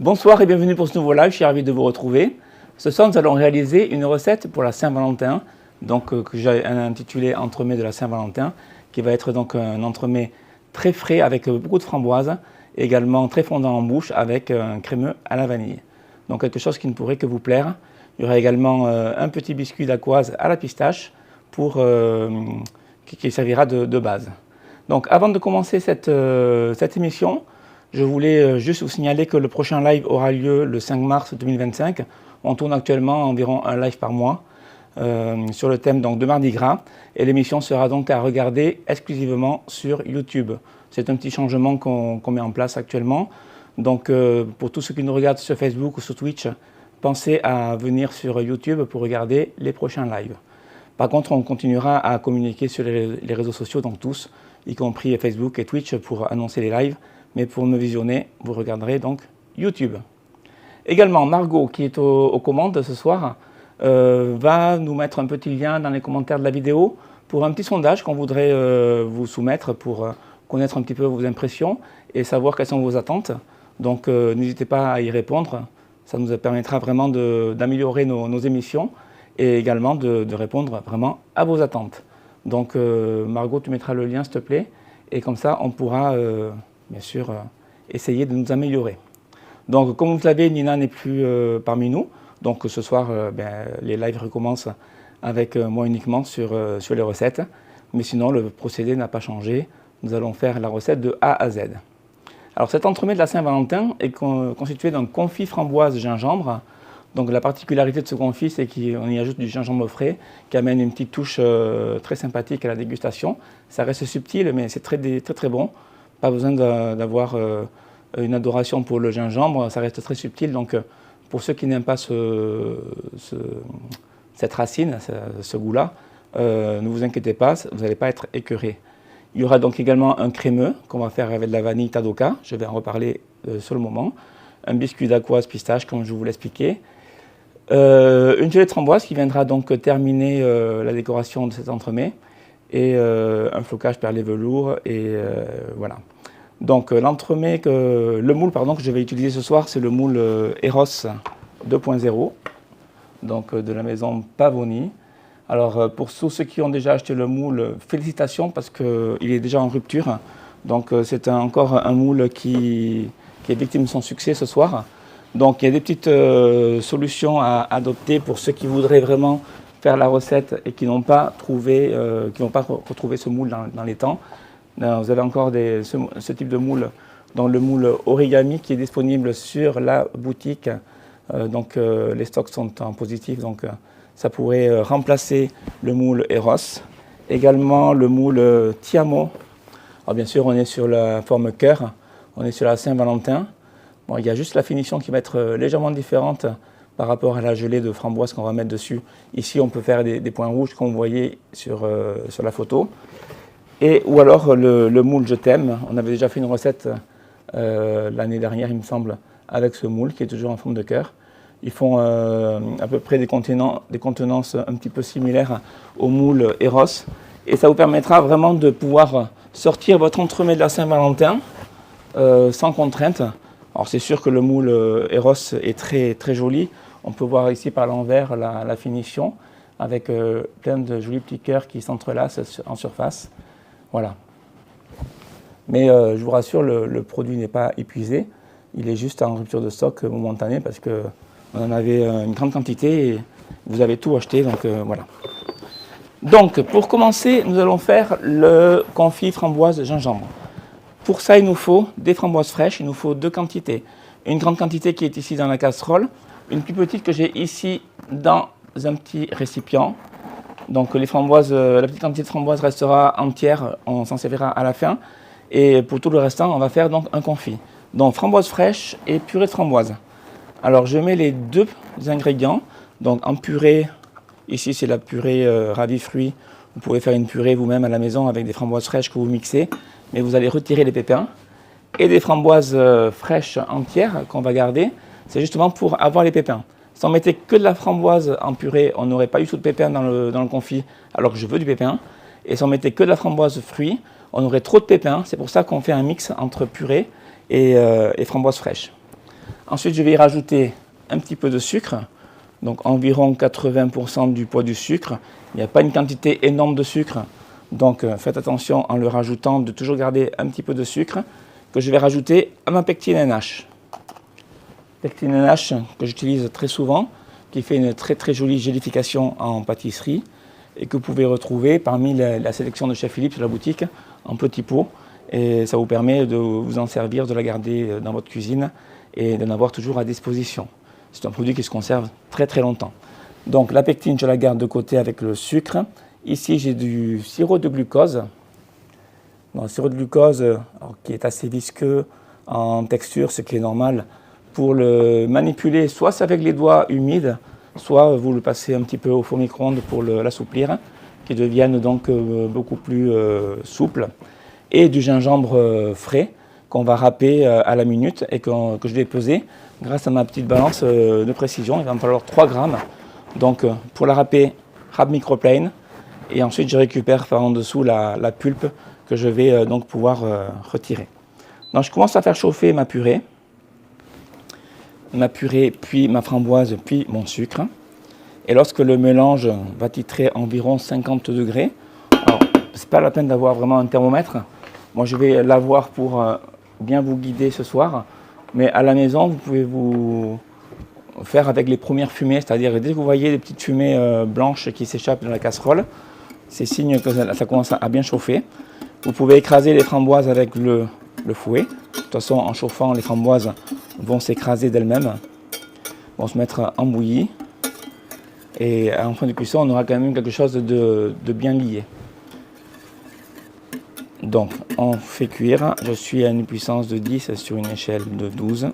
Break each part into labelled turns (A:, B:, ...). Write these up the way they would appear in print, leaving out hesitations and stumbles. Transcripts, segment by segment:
A: Bonsoir et bienvenue pour ce nouveau live, je suis ravi de vous retrouver. Ce soir, nous allons réaliser une recette pour la Saint-Valentin, que j'ai intitulée Entremets de la Saint-Valentin, qui va être donc un entremets très frais avec beaucoup de framboises, également très fondant en bouche avec un crémeux à la vanille. Donc quelque chose qui ne pourrait que vous plaire. Il y aura également un petit biscuit dacquoise à la pistache qui servira de base. Donc avant de commencer cette émission, je voulais juste vous signaler que le prochain live aura lieu le 5 mars 2025. On tourne actuellement environ un live par mois sur le thème donc, de Mardi Gras. Et l'émission sera donc à regarder exclusivement sur YouTube. C'est un petit changement qu'on met en place actuellement. Donc pour tous ceux qui nous regardent sur Facebook ou sur Twitch, pensez à venir sur YouTube pour regarder les prochains lives. Par contre, on continuera à communiquer sur les réseaux sociaux, donc tous, y compris Facebook et Twitch, pour annoncer les lives. Mais pour me visionner, vous regarderez donc YouTube. Également, Margot, qui est aux commandes ce soir, va nous mettre un petit lien dans les commentaires de la vidéo pour un petit sondage qu'on voudrait vous soumettre pour connaître un petit peu vos impressions et savoir quelles sont vos attentes. Donc n'hésitez pas à y répondre, ça nous permettra vraiment d'améliorer nos émissions et également de répondre vraiment à vos attentes. Donc Margot, tu mettras le lien s'il te plaît et comme ça on pourra bien sûr essayer de nous améliorer. Donc comme vous le savez, Nina n'est plus parmi nous, donc ce soir les lives recommencent avec moi uniquement sur les recettes, mais sinon le procédé n'a pas changé, nous allons faire la recette de A à Z. Alors cet entremets de la Saint-Valentin est constitué d'un confit framboise gingembre. Donc la particularité de ce confit, c'est qu'on y ajoute du gingembre frais qui amène une petite touche très sympathique à la dégustation. Ça reste subtil, mais c'est très, très très bon. Pas besoin d'avoir une adoration pour le gingembre, ça reste très subtil. Donc pour ceux qui n'aiment pas cette racine, ce goût-là, ne vous inquiétez pas, vous n'allez pas être écœuré. Il y aura donc également un crémeux qu'on va faire avec de la vanille Tadoka, je vais en reparler sur le moment. Un biscuit dacquoise pistache, comme je vous l'expliquais. Une gelée de framboise qui viendra donc terminer la décoration de cet entremets. Et un flocage perlé velours, et voilà. Donc l'entremet, le moule pardon, que je vais utiliser ce soir, c'est le moule Eros 2.0, donc de la maison Pavoni. Alors pour tous ceux qui ont déjà acheté le moule, félicitations parce qu'il est déjà en rupture. Donc c'est encore un moule qui est victime de son succès ce soir. Donc il y a des petites solutions à adopter pour ceux qui voudraient vraiment faire la recette et qui n'ont pas retrouvé ce moule dans les temps. Vous avez encore ce type de moule, dans le moule origami qui est disponible sur la boutique. Les stocks sont en positif, donc ça pourrait remplacer le moule Eros. Également le moule Tiamo. Alors bien sûr, on est sur la forme cœur, on est sur la Saint-Valentin. Bon, il y a juste la finition qui va être légèrement différente par rapport à la gelée de framboise qu'on va mettre dessus. Ici, on peut faire des points rouges comme vous voyez sur la photo. Ou alors le moule Je t'aime. On avait déjà fait une recette l'année dernière, il me semble, avec ce moule qui est toujours en forme de cœur. Ils font à peu près des contenances un petit peu similaires au moule Eros. Et ça vous permettra vraiment de pouvoir sortir votre entremets de la Saint-Valentin sans contrainte. Alors c'est sûr que le moule Eros est très, très joli. On peut voir ici par l'envers la finition avec plein de jolis petits cœurs qui s'entrelacent en surface. Voilà. Mais je vous rassure, le produit n'est pas épuisé. Il est juste en rupture de stock momentanée parce qu'on en avait une grande quantité et vous avez tout acheté. Donc voilà. Donc pour commencer, nous allons faire le confit framboise gingembre. Pour ça, il nous faut des framboises fraîches, il nous faut 2 quantités. Une grande quantité qui est ici dans la casserole, une plus petite que j'ai ici dans un petit récipient. Donc les framboises, la petite quantité de framboises restera entière, on s'en servira à la fin. Et pour tout le restant, on va faire donc un confit. Donc framboises fraîches et purée de framboises. Alors je mets les 2 ingrédients. Donc en purée, ici c'est la purée Ravi Fruits. Vous pouvez faire une purée vous-même à la maison avec des framboises fraîches que vous mixez. Mais vous allez retirer les pépins. Et des framboises fraîches entières qu'on va garder, c'est justement pour avoir les pépins. Si on mettait que de la framboise en purée, on n'aurait pas eu tout de pépins dans le confit, alors que je veux du pépin. Et si on mettait que de la framboise fruit, on aurait trop de pépins. C'est pour ça qu'on fait un mix entre purée et framboise fraîche. Ensuite, je vais y rajouter un petit peu de sucre, donc environ 80% du poids du sucre. Il n'y a pas une quantité énorme de sucre, donc faites attention en le rajoutant de toujours garder un petit peu de sucre que je vais rajouter à ma pectine NH. Pectine NH que j'utilise très souvent, qui fait une très très jolie gélification en pâtisserie et que vous pouvez retrouver parmi la sélection de Chef Philippe sur la boutique en petits pots. Et ça vous permet de vous en servir, de la garder dans votre cuisine et d'en avoir toujours à disposition. C'est un produit qui se conserve très très longtemps. Donc la pectine, je la garde de côté avec le sucre. Ici, j'ai du sirop de glucose. Le sirop de glucose qui est assez visqueux en texture, ce qui est normal. Pour le manipuler, soit c'est avec les doigts humides, soit vous le passez un petit peu au four micro-ondes pour l'assouplir, qui devienne donc beaucoup plus souple. Et du gingembre frais qu'on va râper à la minute et que je vais peser grâce à ma petite balance de précision. Il va me falloir 3 grammes. Donc pour la râper, râpe microplane. Et ensuite je récupère par en dessous la pulpe que je vais donc pouvoir retirer. Donc je commence à faire chauffer ma purée, puis ma framboise, puis mon sucre. Et lorsque le mélange va titrer environ 50 degrés, alors c'est pas la peine d'avoir vraiment un thermomètre. Moi je vais l'avoir pour bien vous guider ce soir. Mais à la maison, vous pouvez vous faire avec les premières fumées, c'est-à-dire dès que vous voyez des petites fumées blanches qui s'échappent dans la casserole, c'est signe que ça commence à bien chauffer. Vous pouvez écraser les framboises avec le fouet. De toute façon, en chauffant, les framboises vont s'écraser d'elles-mêmes, vont se mettre en bouillie. Et en fin de cuisson, on aura quand même quelque chose de bien lié. Donc, on fait cuire. Je suis à une puissance de 10 sur une échelle de 12.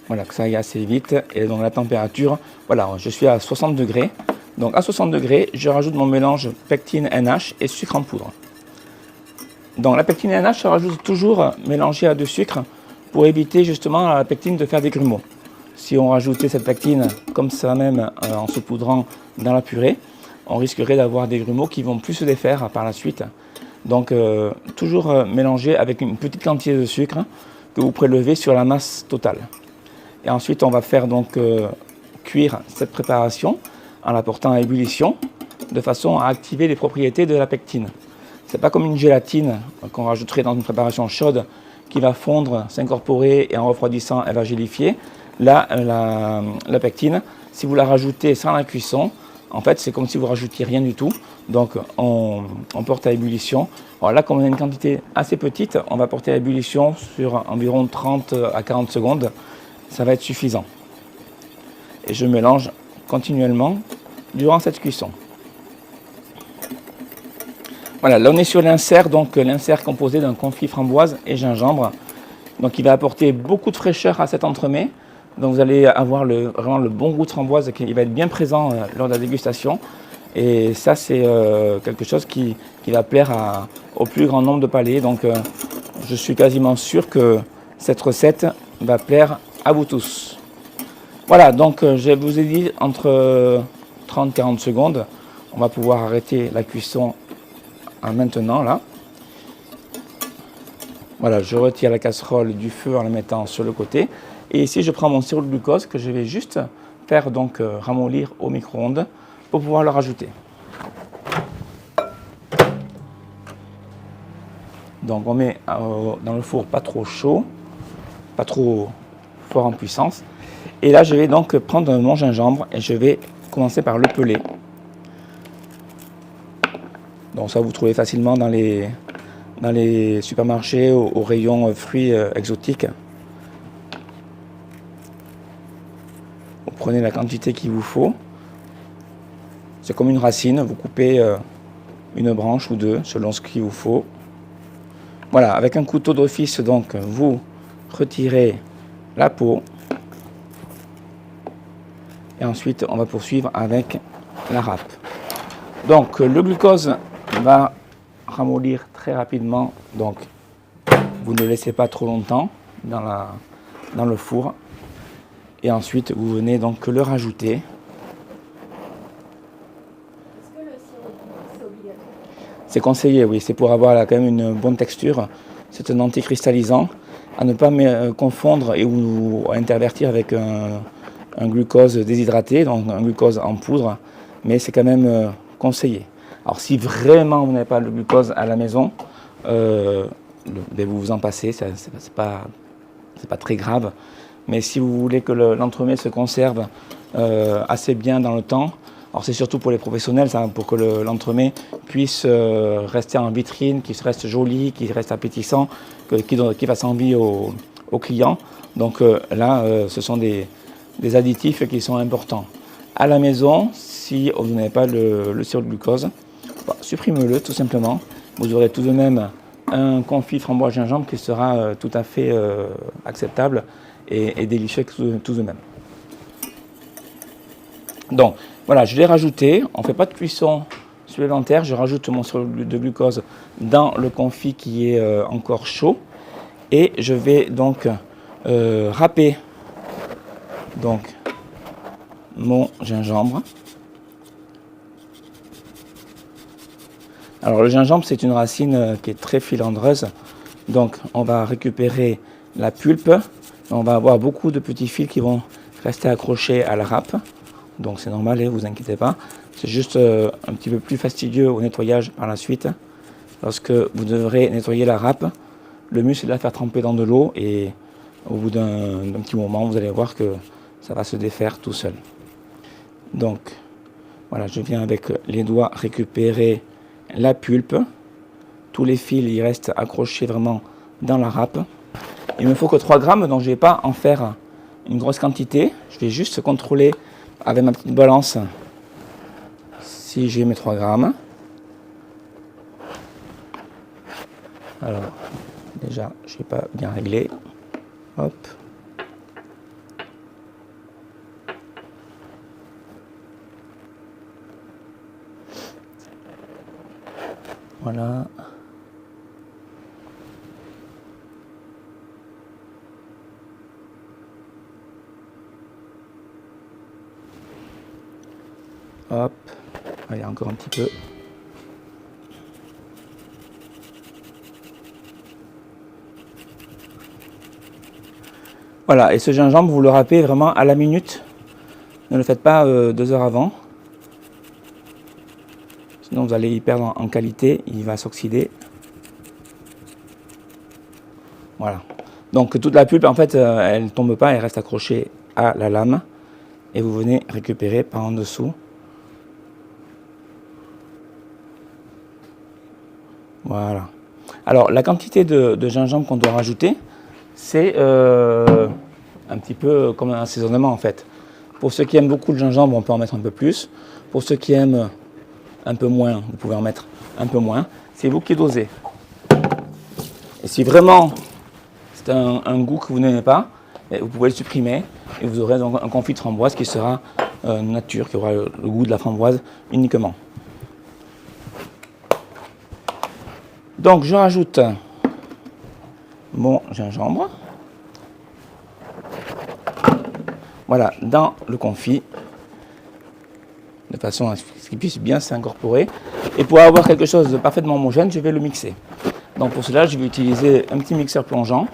A: Voilà, que ça aille assez vite. Et donc la température, voilà, je suis à 60 degrés. Donc à 60 degrés, je rajoute mon mélange pectine NH et sucre en poudre. Donc la pectine NH, je rajoute toujours mélangée à du sucre pour éviter justement à la pectine de faire des grumeaux. Si on rajoutait cette pectine comme ça même en saupoudrant dans la purée, on risquerait d'avoir des grumeaux qui vont plus se défaire par la suite. Donc toujours mélanger avec une petite quantité de sucre que vous prélevez sur la masse totale. Et ensuite, on va faire donc cuire cette préparation en la portant à ébullition de façon à activer les propriétés de la pectine. Ce n'est pas comme une gélatine qu'on rajouterait dans une préparation chaude qui va fondre, s'incorporer et en refroidissant, elle va gélifier. Là, la pectine, si vous la rajoutez sans la cuisson, en fait, c'est comme si vous rajoutiez rien du tout. Donc, on porte à ébullition. Alors là, comme on a une quantité assez petite, on va porter à ébullition sur environ 30 à 40 secondes. Ça va être suffisant. Et je mélange continuellement durant cette cuisson. Voilà, là on est sur l'insert, donc l'insert composé d'un confit framboise et gingembre. Donc il va apporter beaucoup de fraîcheur à cet entremets. Donc vous allez avoir vraiment le bon goût de framboise qui va être bien présent lors de la dégustation. Et ça c'est quelque chose qui va plaire au plus grand nombre de palais. Donc je suis quasiment sûr que cette recette va plaire à vous tous. Voilà, donc je vous ai dit entre 30-40 secondes, on va pouvoir arrêter la cuisson maintenant là. Voilà, je retire la casserole du feu en la mettant sur le côté. Et ici, je prends mon sirop de glucose que je vais juste faire donc ramollir au micro-ondes pour pouvoir le rajouter. Donc on met dans le four pas trop chaud, pas trop fort en puissance. Et là, je vais donc prendre mon gingembre et je vais commencer par le peler. Donc ça, vous trouvez facilement dans les supermarchés au rayon fruits exotiques. Vous prenez la quantité qu'il vous faut. C'est comme une racine, vous coupez une branche ou deux selon ce qu'il vous faut. Voilà, avec un couteau d'office, donc vous retirez la peau. Et ensuite, on va poursuivre avec la râpe. Donc, le glucose va ramollir très rapidement. Donc, vous ne le laissez pas trop longtemps dans le four. Et ensuite, vous venez donc le rajouter.
B: Est-ce que le sirop c'est obligatoire?
A: C'est conseillé, oui. C'est pour avoir là, quand même une bonne texture. C'est un anticristallisant. à ne pas confondre ou intervertir avec un glucose déshydraté, donc un glucose en poudre, mais c'est quand même conseillé. Alors si vraiment vous n'avez pas le glucose à la maison, vous vous en passez, c'est pas très grave. Mais si vous voulez que l'entremets se conserve assez bien dans le temps, alors c'est surtout pour les professionnels, ça, pour que l'entremets puisse rester en vitrine, qu'il reste joli, qu'il reste appétissant, qu'il fasse envie aux clients. Donc là, ce sont des additifs qui sont importants. À la maison, si vous n'avez pas le sirop de glucose, supprimez-le tout simplement. Vous aurez tout de même un confit framboise gingembre qui sera tout à fait acceptable et délicieux tout de même. Donc voilà, je l'ai rajouté. On ne fait pas de cuisson supplémentaire. Je rajoute mon sirop de glucose dans le confit qui est encore chaud. Et je vais donc râper donc, mon gingembre. Alors le gingembre, c'est une racine qui est très filandreuse. Donc on va récupérer la pulpe. On va avoir beaucoup de petits fils qui vont rester accrochés à la râpe. Donc c'est normal, ne vous inquiétez pas. C'est juste un petit peu plus fastidieux au nettoyage par la suite. Lorsque vous devrez nettoyer la râpe, le mieux c'est de la faire tremper dans de l'eau et au bout d'un petit moment, vous allez voir que ça va se défaire tout seul. Donc voilà, je viens avec les doigts récupérer la pulpe. Tous les fils ils restent accrochés vraiment dans la râpe. Il me faut que 3 grammes, donc je ne vais pas en faire une grosse quantité. Je vais juste contrôler avec ma petite balance si j'ai mes 3 grammes. Alors, déjà, je n'ai pas bien réglé. Hop. Voilà. Hop. Allez, encore un petit peu. Voilà, et ce gingembre, vous le râpez vraiment à la minute. Ne le faites pas 2 heures avant. Sinon, vous allez y perdre en qualité, il va s'oxyder. Voilà. Donc, toute la pulpe, en fait, elle ne tombe pas, elle reste accrochée à la lame. Et vous venez récupérer par en dessous. Voilà. Alors, la quantité de gingembre qu'on doit rajouter, c'est un petit peu comme un assaisonnement en fait. Pour ceux qui aiment beaucoup le gingembre, on peut en mettre un peu plus. Pour ceux qui aiment un peu moins, vous pouvez en mettre un peu moins. C'est vous qui dosez. Et si vraiment c'est un goût que vous n'aimez pas, vous pouvez le supprimer et vous aurez donc un confit de framboise qui sera nature, qui aura le goût de la framboise uniquement. Donc je rajoute mon gingembre. Voilà, dans le confit, de façon à ce qu'il puisse bien s'incorporer. Et pour avoir quelque chose de parfaitement homogène, je vais le mixer. Donc pour cela, je vais utiliser un petit mixeur plongeant.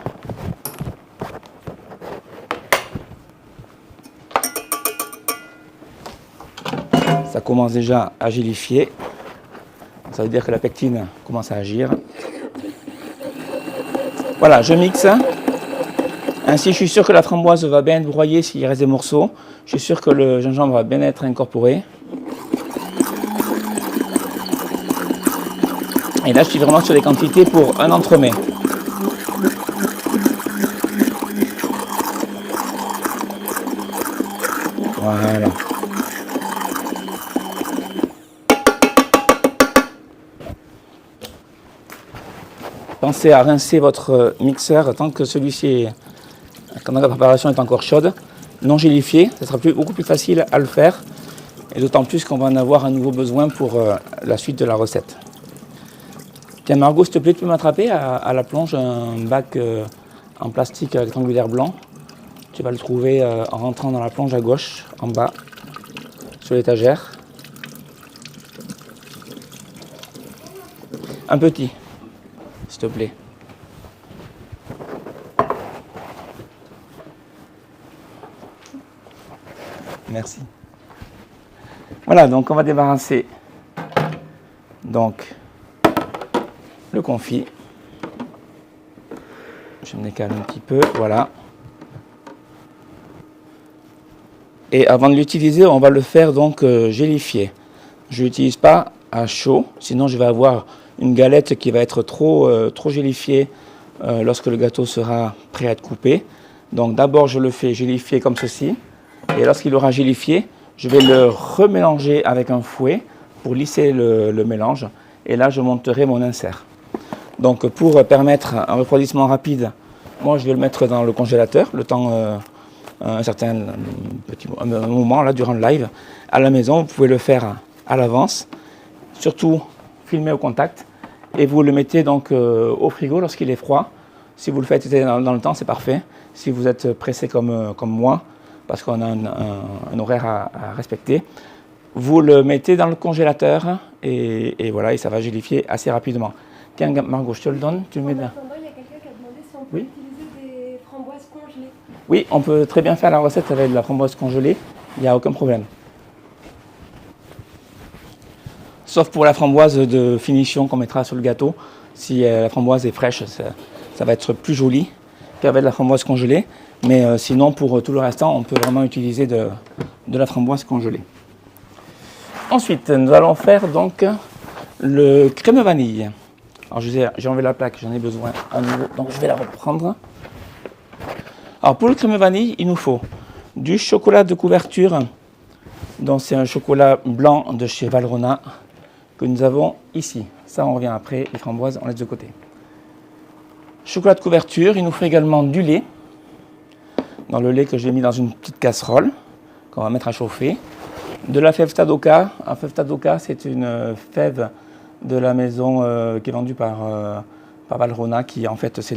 A: Ça commence déjà à gélifier. Ça veut dire que la pectine commence à agir. Voilà, je mixe. Ainsi, je suis sûr que la framboise va bien être broyée s'il reste des morceaux. Je suis sûr que le gingembre va bien être incorporé. Et là, je suis vraiment sur les quantités pour un entremets. Voilà. Pensez à rincer votre mixeur tant que celui-ci, quand la préparation est encore chaude, non gélifié. Ça sera beaucoup plus facile à le faire. Et d'autant plus qu'on va en avoir un nouveau besoin pour la suite de la recette. Tiens Margot, s'il te plaît, tu peux m'attraper à la plonge un bac en plastique rectangulaire blanc. Tu vas le trouver en rentrant dans la plonge à gauche, en bas, sur l'étagère. Un petit, s'il te plaît. Merci. Voilà, donc on va débarrasser donc le confit. Je me décale un petit peu, voilà. Et avant de l'utiliser, on va le faire donc gélifier. Je ne l'utilise pas à chaud, sinon je vais avoir une galette qui va être trop gélifiée lorsque le gâteau sera prêt à être coupé. Donc d'abord je le fais gélifier comme ceci, et lorsqu'il aura gélifié, je vais le remélanger avec un fouet pour lisser le mélange, et là je monterai mon insert. Donc pour permettre un refroidissement rapide, moi je vais le mettre dans le congélateur, le temps un certain moment là durant le live. À la maison, vous pouvez le faire à l'avance, surtout filmer au contact, et vous le mettez donc au frigo lorsqu'il est froid. Si vous le faites dans le temps, c'est parfait. Si vous êtes pressé comme moi, parce qu'on a un horaire à respecter, vous le mettez dans le congélateur et voilà, et ça va gélifier assez rapidement. Tiens, Margot, je te le donne, tu le mets là.
B: En attendant, il y a quelqu'un qui a demandé si on peut utiliser des framboises congelées.
A: Oui, on peut très bien faire la recette avec de la framboise congelée, il n'y a aucun problème. Sauf pour la framboise de finition qu'on mettra sur le gâteau. Si la framboise est fraîche, ça va être plus joli qu'avec la framboise congelée. Mais sinon, pour tout le restant, on peut vraiment utiliser de la framboise congelée. Ensuite, nous allons faire donc le crème vanille. Alors, j'ai enlevé la plaque, j'en ai besoin à nouveau, donc je vais la reprendre. Alors, pour le crème vanille, il nous faut du chocolat de couverture. Donc, c'est un chocolat blanc de chez Valrhona que nous avons ici. Ça, on revient après. Les framboises, on laisse de côté. Chocolat de couverture. Il nous faut également du lait. Dans le lait que j'ai mis dans une petite casserole qu'on va mettre à chauffer. De la fève Tadoka. La fève Tadoka, c'est une fève de la maison qui est vendue par Valrhona, qui en fait c'est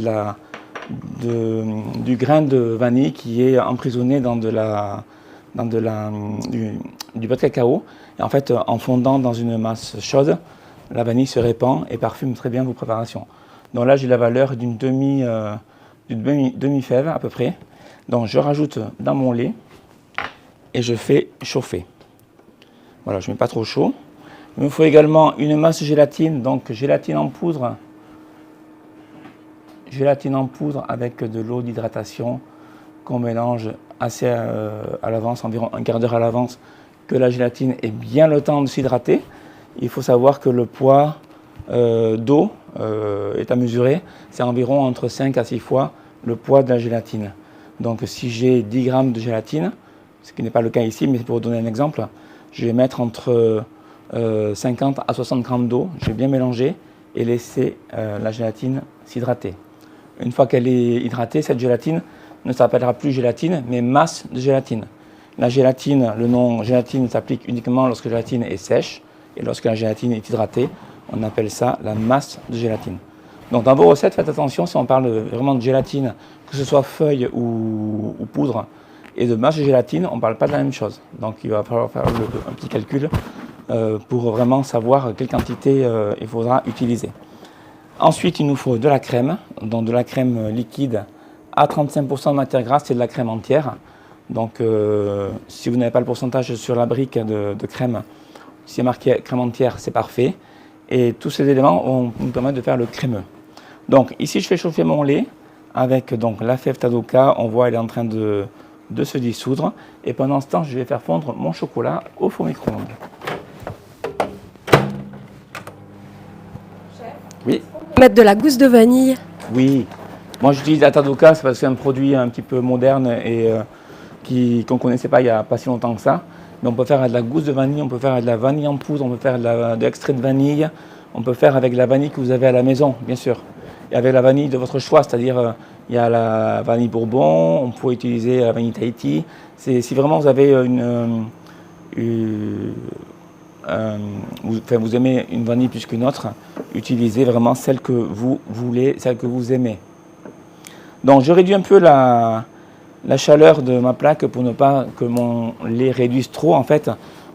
A: du grain de vanille qui est emprisonné dans du beurre de cacao. Et en fait, en fondant dans une masse chaude, la vanille se répand et parfume très bien vos préparations. Donc là, j'ai la valeur d'une demi-fève à peu près. Donc je rajoute dans mon lait et je fais chauffer. Voilà, je ne mets pas trop chaud. Il me faut également une masse gélatine, donc gélatine en poudre. Gélatine en poudre avec de l'eau d'hydratation qu'on mélange assez à l'avance, environ un quart d'heure à l'avance, que la gélatine ait bien le temps de s'hydrater. Il faut savoir que le poids d'eau est à mesurer, c'est environ entre 5 à 6 fois le poids de la gélatine. Donc si j'ai 10 grammes de gélatine, ce qui n'est pas le cas ici, mais pour vous donner un exemple, je vais mettre entre 50 à 60 grammes d'eau, je vais bien mélanger et laisser la gélatine s'hydrater. Une fois qu'elle est hydratée, cette gélatine ne s'appellera plus gélatine, mais masse de gélatine. La gélatine, le nom gélatine s'applique uniquement lorsque la gélatine est sèche, et lorsque la gélatine est hydratée, on appelle ça la masse de gélatine. Donc dans vos recettes, faites attention, si on parle vraiment de gélatine, que ce soit feuille ou poudre, et de masse de gélatine, on ne parle pas de la même chose. Donc il va falloir faire un petit calcul pour vraiment savoir quelle quantité il faudra utiliser. Ensuite, il nous faut de la crème, donc de la crème liquide à 35% de matière grasse, c'est de la crème entière. Donc si vous n'avez pas le pourcentage sur la brique de crème, si c'est marqué crème entière, c'est parfait. Et tous ces éléments vont nous permettre de faire le crémeux. Donc ici, je fais chauffer mon lait avec donc, la fève Tadoka. On voit elle est en train de se dissoudre. Et pendant ce temps, je vais faire fondre mon chocolat au four micro-ondes. Oui.
B: Mettre de la gousse de vanille.
A: Oui. Moi, j'utilise la Tadoka, c'est parce que c'est un produit un petit peu moderne et qu'on ne connaissait pas il n'y a pas si longtemps que ça. Mais on peut faire avec de la gousse de vanille, on peut faire avec de la vanille en poudre, on peut faire de l'extrait de vanille, on peut faire avec la vanille que vous avez à la maison, bien sûr. Et avec la vanille de votre choix, c'est-à-dire il y a la vanille Bourbon, on peut utiliser la vanille Tahiti. Si vraiment vous avez vous aimez une vanille plus qu'une autre, utilisez vraiment celle que vous voulez, celle que vous aimez. Donc je réduis un peu la chaleur de ma plaque pour ne pas que mon lait réduise trop. En fait,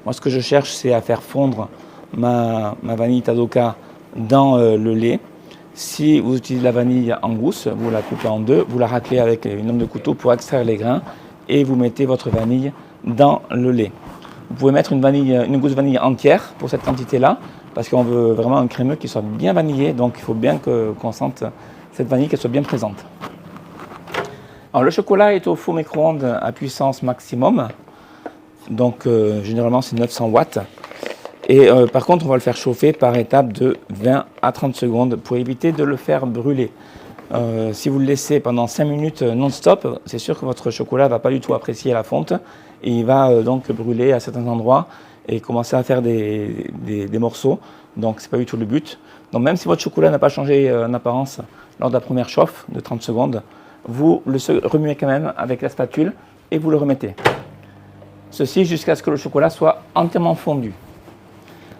A: moi ce que je cherche, c'est à faire fondre ma vanille Tadoka dans le lait. Si vous utilisez la vanille en gousse, vous la coupez en deux, vous la raclez avec une lame de couteau pour extraire les grains et vous mettez votre vanille dans le lait. Vous pouvez mettre une gousse de vanille entière pour cette quantité-là, parce qu'on veut vraiment un crémeux qui soit bien vanillé, donc il faut bien qu'on sente cette vanille, qu'elle soit bien présente. Alors le chocolat est au four micro-ondes à puissance maximum, donc généralement c'est 900 watts. Et par contre on va le faire chauffer par étapes de 20 à 30 secondes pour éviter de le faire brûler. Si vous le laissez pendant 5 minutes non-stop, c'est sûr que votre chocolat ne va pas du tout apprécier la fonte et il va donc brûler à certains endroits et commencer à faire des morceaux. Donc ce n'est pas du tout le but. Donc même si votre chocolat n'a pas changé en apparence lors de la première chauffe de 30 secondes, vous le remuez quand même avec la spatule et vous le remettez. Ceci jusqu'à ce que le chocolat soit entièrement fondu.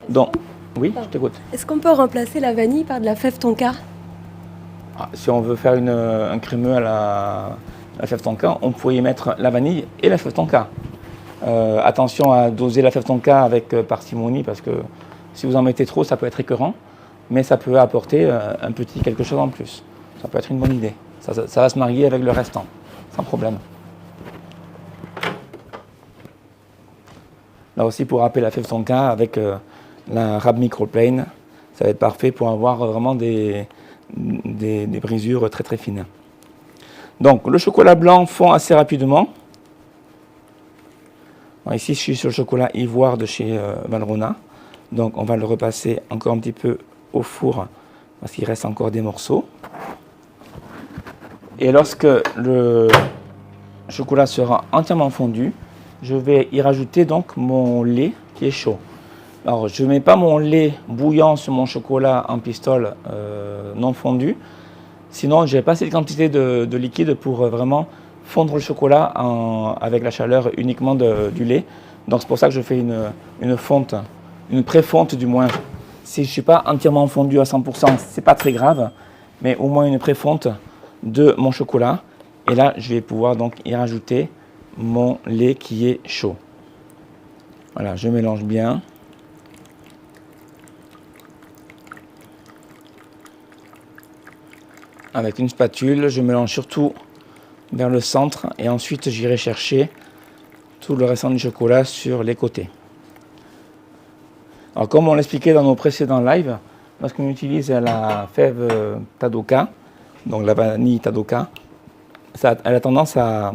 A: Donc, oui, je t'écoute.
B: Est-ce qu'on peut remplacer la vanille par de la fève tonka?
A: Si on veut faire un crémeux à la fève tonka, on pourrait y mettre la vanille et la fève tonka. Attention à doser la fève tonka avec parcimonie parce que si vous en mettez trop, ça peut être écœurant, mais ça peut apporter un petit quelque chose en plus. Ça peut être une bonne idée. Ça va se marier avec le restant, sans problème. Là aussi, pour râper la fève tonka avec la râpe microplane, ça va être parfait pour avoir vraiment des brisures très très fines. Donc le chocolat blanc fond assez rapidement. Alors, ici je suis sur le chocolat ivoire de chez Valrhona. Donc on va le repasser encore un petit peu au four parce qu'il reste encore des morceaux. Et lorsque le chocolat sera entièrement fondu, je vais y rajouter donc mon lait qui est chaud. Alors, je ne mets pas mon lait bouillant sur mon chocolat en pistole non fondu. Sinon, je n'ai pas assez de quantité de liquide pour vraiment fondre le chocolat avec la chaleur uniquement du lait. Donc, c'est pour ça que je fais une fonte, une pré-fonte du moins. Si je ne suis pas entièrement fondu à 100%, ce n'est pas très grave, mais au moins une pré-fonte de mon chocolat. Et là, je vais pouvoir donc y rajouter mon lait qui est chaud. Voilà, je mélange bien. Avec une spatule, je mélange surtout vers le centre et ensuite j'irai chercher tout le restant du chocolat sur les côtés. Alors comme on l'expliquait dans nos précédents lives, lorsqu'on utilise la fève Tadoka, donc la vanille Tadoka, elle a tendance à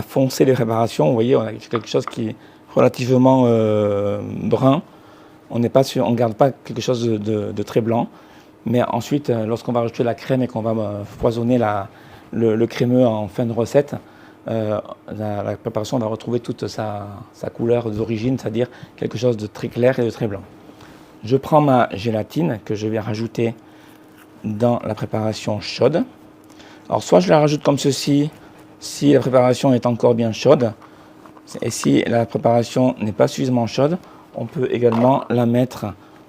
A: foncer les préparations. Vous voyez, on a quelque chose qui est relativement brun. On ne garde pas quelque chose de très blanc. Mais ensuite, lorsqu'on va rajouter la crème et qu'on va foisonner le crémeux en fin de recette, la préparation va retrouver toute sa couleur d'origine, c'est-à-dire quelque chose de très clair et de très blanc. Je prends ma gélatine que je vais rajouter dans la préparation chaude. Alors soit je la rajoute comme ceci, si la préparation est encore bien chaude, et si la préparation n'est pas suffisamment chaude, on peut également la mettre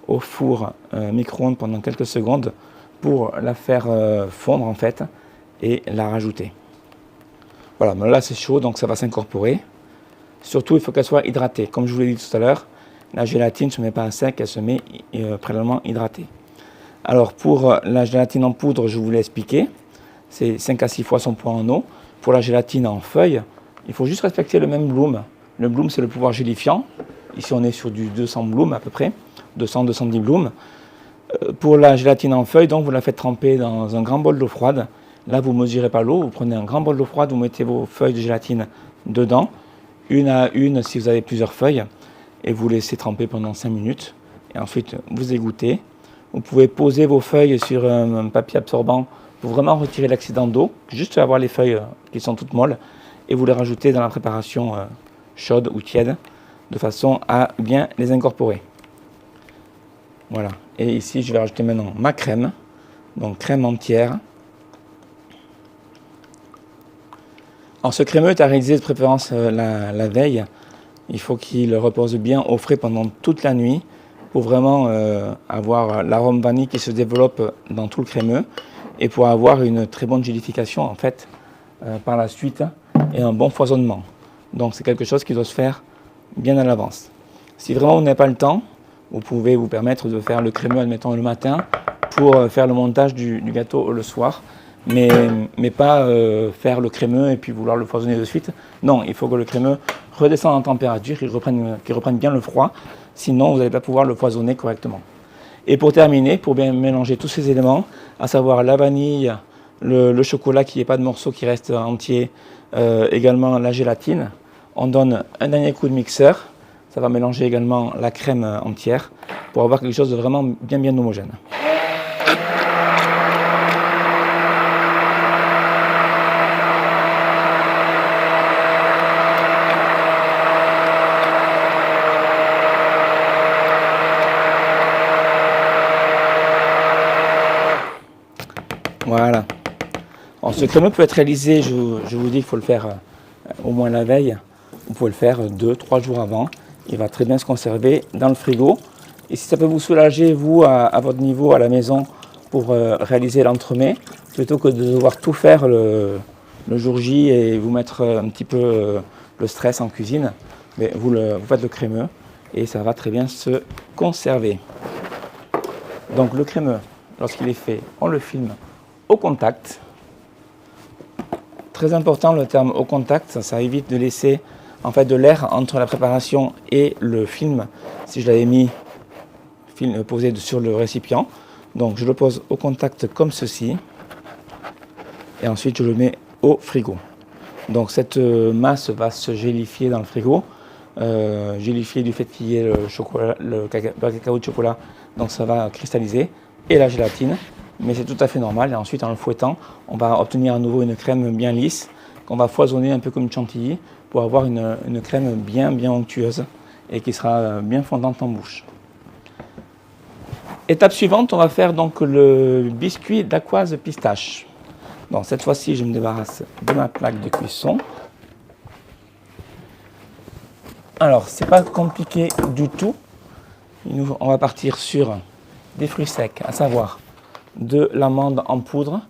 A: au four micro-ondes pendant quelques secondes pour la faire fondre en fait et la rajouter. Voilà, mais là c'est chaud donc ça va s'incorporer. Surtout il faut qu'elle soit hydratée. Comme je vous l'ai dit tout à l'heure, la gélatine ne se met pas à sec, elle se met préalablement hydratée. Alors pour la gélatine en poudre, je vous l'ai expliqué, c'est 5 à 6 fois son poids en eau. Pour la gélatine en feuille, il faut juste respecter le même bloom. Le bloom c'est le pouvoir gélifiant. Ici on est sur du 200 bloom à peu près. 200-210 blooms. Pour la gélatine en feuille, donc vous la faites tremper dans un grand bol d'eau froide. Là, vous ne mesurez pas l'eau, vous prenez un grand bol d'eau froide, vous mettez vos feuilles de gélatine dedans, une à une si vous avez plusieurs feuilles, et vous laissez tremper pendant 5 minutes. Et ensuite, vous égouttez. Vous pouvez poser vos feuilles sur un papier absorbant pour vraiment retirer l'excédent d'eau, juste avoir les feuilles qui sont toutes molles, et vous les rajoutez dans la préparation chaude ou tiède, de façon à bien les incorporer. Voilà, et ici je vais rajouter maintenant ma crème, donc crème entière. Alors ce crémeux est à réaliser de préférence la veille. Il faut qu'il repose bien au frais pendant toute la nuit pour vraiment avoir l'arôme vanille qui se développe dans tout le crémeux et pour avoir une très bonne gélification en fait par la suite et un bon foisonnement. Donc c'est quelque chose qui doit se faire bien à l'avance. Si vraiment vous n'avez pas le temps, vous pouvez vous permettre de faire le crémeux, admettons, le matin pour faire le montage du gâteau le soir. mais pas faire le crémeux et puis vouloir le foisonner de suite. Non, il faut que le crémeux redescende en température, qu'il reprenne bien le froid, sinon vous n'allez pas pouvoir le foisonner correctement. Et pour terminer, pour bien mélanger tous ces éléments, à savoir la vanille, le chocolat qui n'est pas de morceaux qui reste entier, également la gélatine, on donne un dernier coup de mixeur. Ça va mélanger également la crème entière pour avoir quelque chose de vraiment bien homogène. Voilà. Alors, ce crémeux peut être réalisé, je vous dis qu'il faut le faire au moins la veille. Vous pouvez le faire 2-3 jours avant. Il va très bien se conserver dans le frigo. Et si ça peut vous soulager, vous, à votre niveau, à la maison, pour réaliser l'entremets, plutôt que de devoir tout faire le jour J et vous mettre un petit peu le stress en cuisine, mais vous faites le crémeux et ça va très bien se conserver. Donc le crémeux, lorsqu'il est fait, on le filme au contact. Très important le terme au contact, ça évite de laisser en fait de l'air entre la préparation et le film. Si je l'avais mis posé sur le récipient, donc je le pose au contact comme ceci et ensuite je le mets au frigo. Donc cette masse va se gélifier dans le frigo, gélifier du fait qu'il y ait le cacao de chocolat, donc ça va cristalliser, et la gélatine, mais c'est tout à fait normal. Et ensuite en le fouettant, on va obtenir à nouveau une crème bien lisse qu'on va foisonner un peu comme une chantilly pour avoir une crème bien onctueuse et qui sera bien fondante en bouche. Étape suivante, on va faire donc le biscuit dacquoise pistache. Donc cette fois-ci, je me débarrasse de ma plaque de cuisson. Alors, c'est pas compliqué du tout. On va partir sur des fruits secs, à savoir de l'amande en poudre.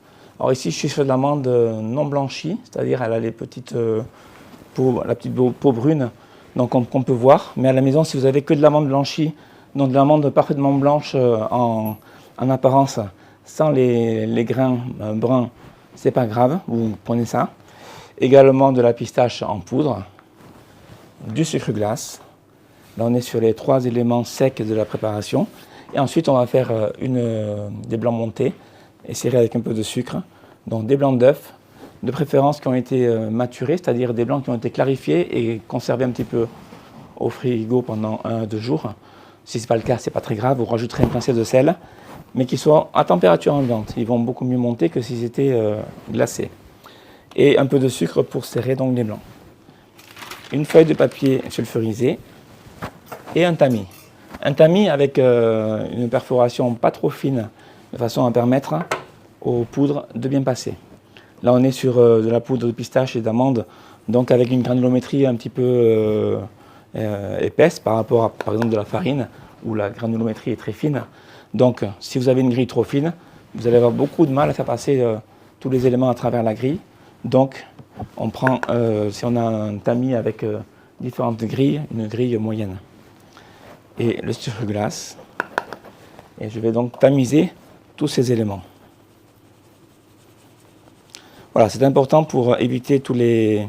A: Alors ici, je suis sur de l'amande non blanchie, c'est-à-dire elle a les petites la petite peau brune, donc qu'on peut voir. Mais à la maison, si vous avez que de l'amande blanchie, donc de l'amande parfaitement blanche en apparence, sans les grains bruns, c'est pas grave, vous prenez ça. Également de la pistache en poudre, du sucre glace. Là, on est sur les 3 éléments secs de la préparation. Et ensuite, on va faire des blancs montés et serrés avec un peu de sucre. Donc des blancs d'œufs, de préférence qui ont été maturés, c'est-à-dire des blancs qui ont été clarifiés et conservés un petit peu au frigo pendant 1 à 2 jours. Si ce n'est pas le cas, ce n'est pas très grave, vous rajouterez une pincée de sel, mais qui soient à température ambiante. Ils vont beaucoup mieux monter que s'ils étaient glacés. Et un peu de sucre pour serrer donc les blancs. Une feuille de papier sulfurisé et un tamis. Un tamis avec une perforation pas trop fine, de façon à permettre aux poudres de bien passer. Là, on est sur de la poudre de pistache et d'amande, donc avec une granulométrie un petit peu épaisse par rapport à, par exemple, de la farine, où la granulométrie est très fine. Donc, si vous avez une grille trop fine, vous allez avoir beaucoup de mal à faire passer tous les éléments à travers la grille. Donc, on prend, si on a un tamis avec différentes grilles, une grille moyenne. Et le sucre glace. Et je vais donc tamiser tous ces éléments. Voilà, c'est important pour éviter tous les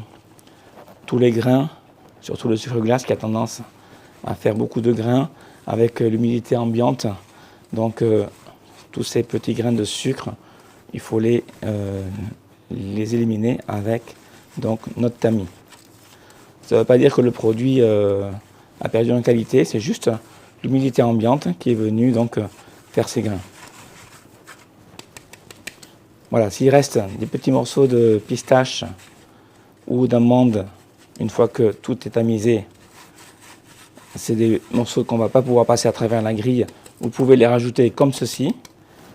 A: grains, surtout le sucre glace qui a tendance à faire beaucoup de grains avec l'humidité ambiante. Donc, tous ces petits grains de sucre, il faut les éliminer avec donc, notre tamis. Ça ne veut pas dire que le produit a perdu en qualité, c'est juste l'humidité ambiante qui est venue donc faire ces grains. Voilà, s'il reste des petits morceaux de pistache ou d'amande, une fois que tout est tamisé, c'est des morceaux qu'on ne va pas pouvoir passer à travers la grille. Vous pouvez les rajouter comme ceci,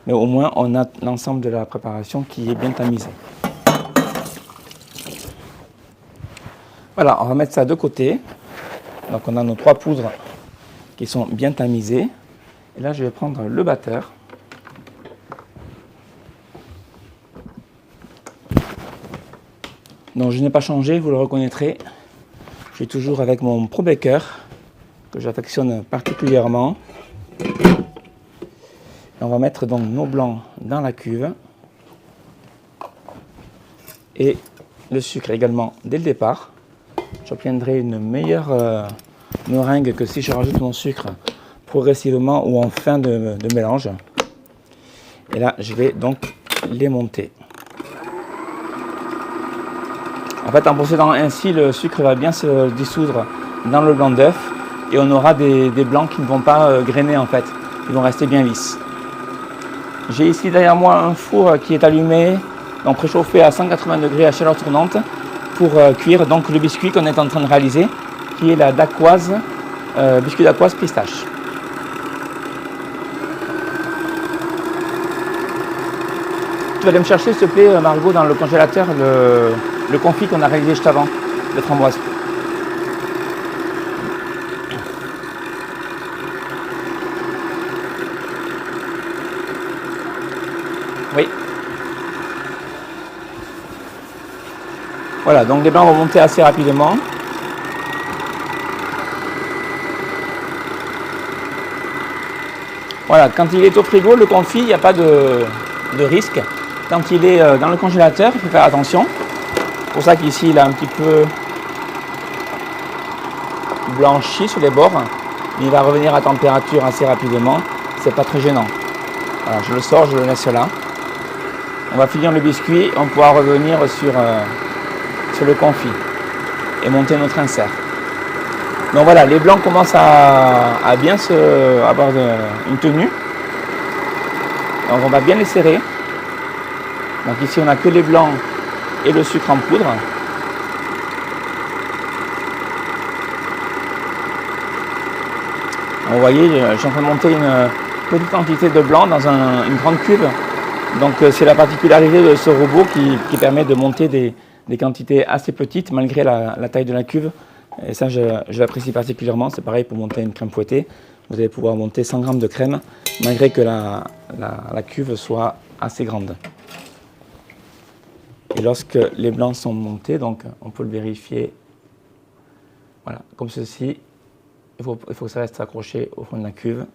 A: mais au moins on a l'ensemble de la préparation qui est bien tamisée. Voilà, on va mettre ça de côté. Donc on a nos 3 poudres qui sont bien tamisées. Et là, je vais prendre le batteur. Donc je n'ai pas changé, vous le reconnaîtrez. Je suis toujours avec mon Pro Baker, que j'affectionne particulièrement. Et on va mettre donc nos blancs dans la cuve. et le sucre également dès le départ. J'obtiendrai une meilleure meringue que si je rajoute mon sucre progressivement ou en fin de mélange. Et là, je vais donc les monter. En fait, en procédant ainsi, le sucre va bien se dissoudre dans le blanc d'œuf et on aura des blancs qui ne vont pas grainer en fait. Ils vont rester bien lisses. J'ai ici derrière moi un four qui est allumé, donc préchauffé à 180 degrés à chaleur tournante pour cuire donc le biscuit qu'on est en train de réaliser, qui est la dacquoise, biscuit dacquoise pistache. Tu vas aller me chercher s'il te plaît Margot dans le congélateur le confit qu'on a réalisé juste avant, de framboise. Oui. Voilà, donc les blancs vont monter assez rapidement. Voilà, quand il est au frigo, le confit, il n'y a pas de risque. Quand il est dans le congélateur, il faut faire attention. C'est pour ça qu'ici, il a un petit peu blanchi sur les bords. Mais il va revenir à température assez rapidement. C'est pas très gênant. Voilà, je le sors, je le laisse là. On va finir le biscuit, on pourra revenir sur le confit et monter notre insert. Donc voilà, les blancs commencent à bien avoir une tenue. Donc on va bien les serrer. Donc ici on n'a que les blancs et le sucre en poudre. Vous voyez, je suis en train de monter une petite quantité de blanc dans une grande cuve. Donc c'est la particularité de ce robot qui permet de monter des quantités assez petites malgré la taille de la cuve. Et ça je l'apprécie particulièrement. C'est pareil pour monter une crème fouettée. Vous allez pouvoir monter 100 g de crème malgré que la cuve soit assez grande. Et lorsque les blancs sont montés, donc on peut le vérifier, voilà, comme ceci. Il faut que ça reste accroché au fond de la cuve.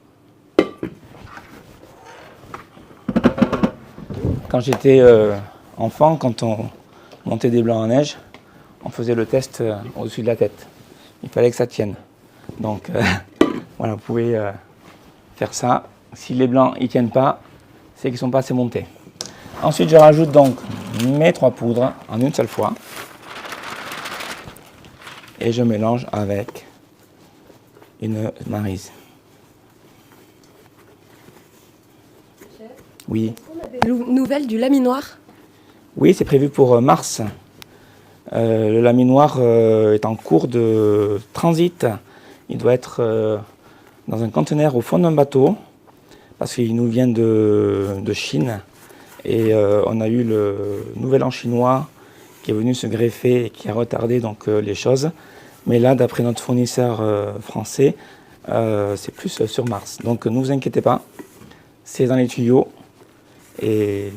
A: Quand j'étais enfant, quand on montait des blancs en neige, on faisait le test au-dessus de la tête. Il fallait que ça tienne. Donc voilà, vous pouvez faire ça. Si les blancs ne tiennent pas, c'est qu'ils ne sont pas assez montés. Ensuite, je rajoute donc mes 3 poudres en une seule fois. Et je mélange avec une maryse. Oui.
B: Des nouvelles du laminoir?
A: Oui, c'est prévu pour mars. Le laminoir est en cours de transit. Il doit être dans un conteneur au fond d'un bateau parce qu'il nous vient de Chine. Et on a eu le nouvel an chinois qui est venu se greffer et qui a retardé donc, les choses. Mais là, d'après notre fournisseur français, c'est plus sur mars. Donc ne vous inquiétez pas, c'est dans les tuyaux. Et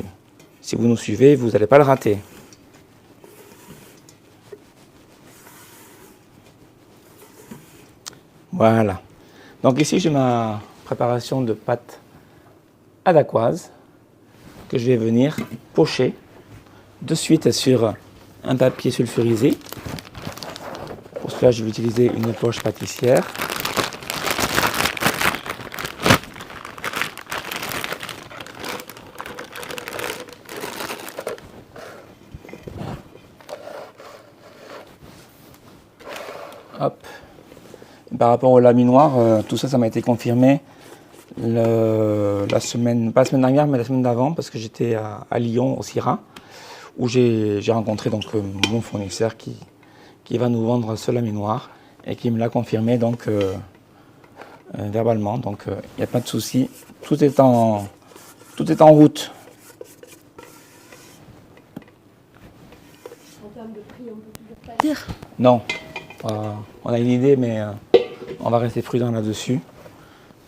A: si vous nous suivez, vous n'allez pas le rater. Voilà. Donc ici, j'ai ma préparation de pâte à dacquoise que je vais venir pocher de suite sur un papier sulfurisé. Pour cela, je vais utiliser une poche pâtissière. Hop. Par rapport au laminoir, tout ça, ça m'a été confirmé la semaine, pas la semaine dernière, mais la semaine d'avant, parce que j'étais à Lyon, au CIRA, où j'ai rencontré donc mon fournisseur qui va nous vendre ce laminoir et qui me l'a confirmé donc verbalement. Donc il n'y a pas de souci, tout est en route.
B: En termes de prix, on peut toujours pas dire.
A: Non, on a une idée, mais on va rester prudent là-dessus.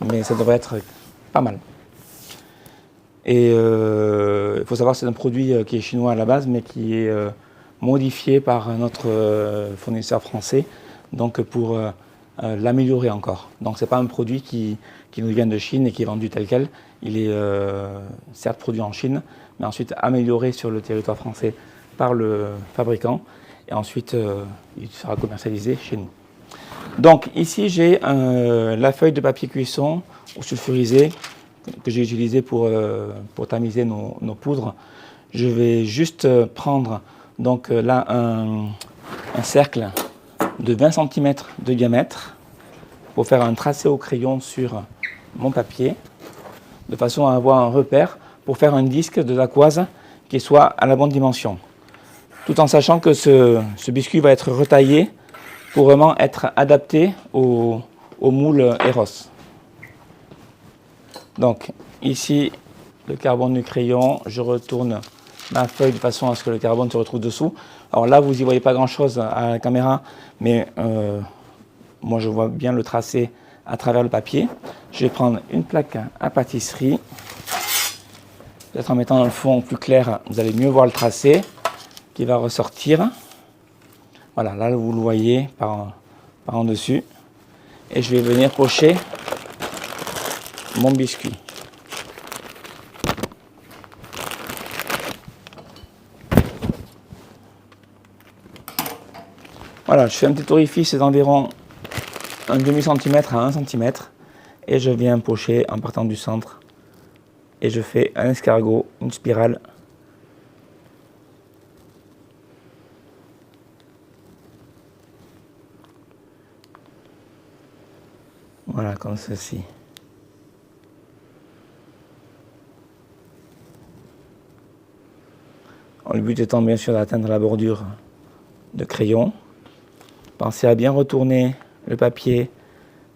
A: Mais ça devrait être pas mal. Et il faut savoir que c'est un produit qui est chinois à la base, mais qui est modifié par notre fournisseur français, donc pour l'améliorer encore. Donc c'est pas un produit qui nous vient de Chine et qui est vendu tel quel. Il est certes produit en Chine, mais ensuite amélioré sur le territoire français par le fabricant et ensuite il sera commercialisé chez nous. Donc ici j'ai la feuille de papier cuisson ou sulfurisé que j'ai utilisé pour tamiser nos poudres. Je vais juste prendre donc là un cercle de 20 cm de diamètre pour faire un tracé au crayon sur mon papier, de façon à avoir un repère pour faire un disque de dacquoise qui soit à la bonne dimension. Tout en sachant que ce biscuit va être retaillé pour vraiment être adapté au moule Eros. Donc ici, le carbone du crayon, je retourne ma feuille de façon à ce que le carbone se retrouve dessous. Alors là, vous n'y voyez pas grand-chose à la caméra, mais moi je vois bien le tracé à travers le papier. Je vais prendre une plaque à pâtisserie. Peut-être en mettant un fond plus clair, vous allez mieux voir le tracé qui va ressortir. Voilà, là vous le voyez par en dessus. Et je vais venir pocher mon biscuit. Voilà, je fais un petit orifice d'environ un demi-centimètre à 1 cm et je viens pocher en partant du centre et je fais un escargot, une spirale. Voilà, comme ceci. Le but étant bien sûr d'atteindre la bordure de crayon. Pensez à bien retourner le papier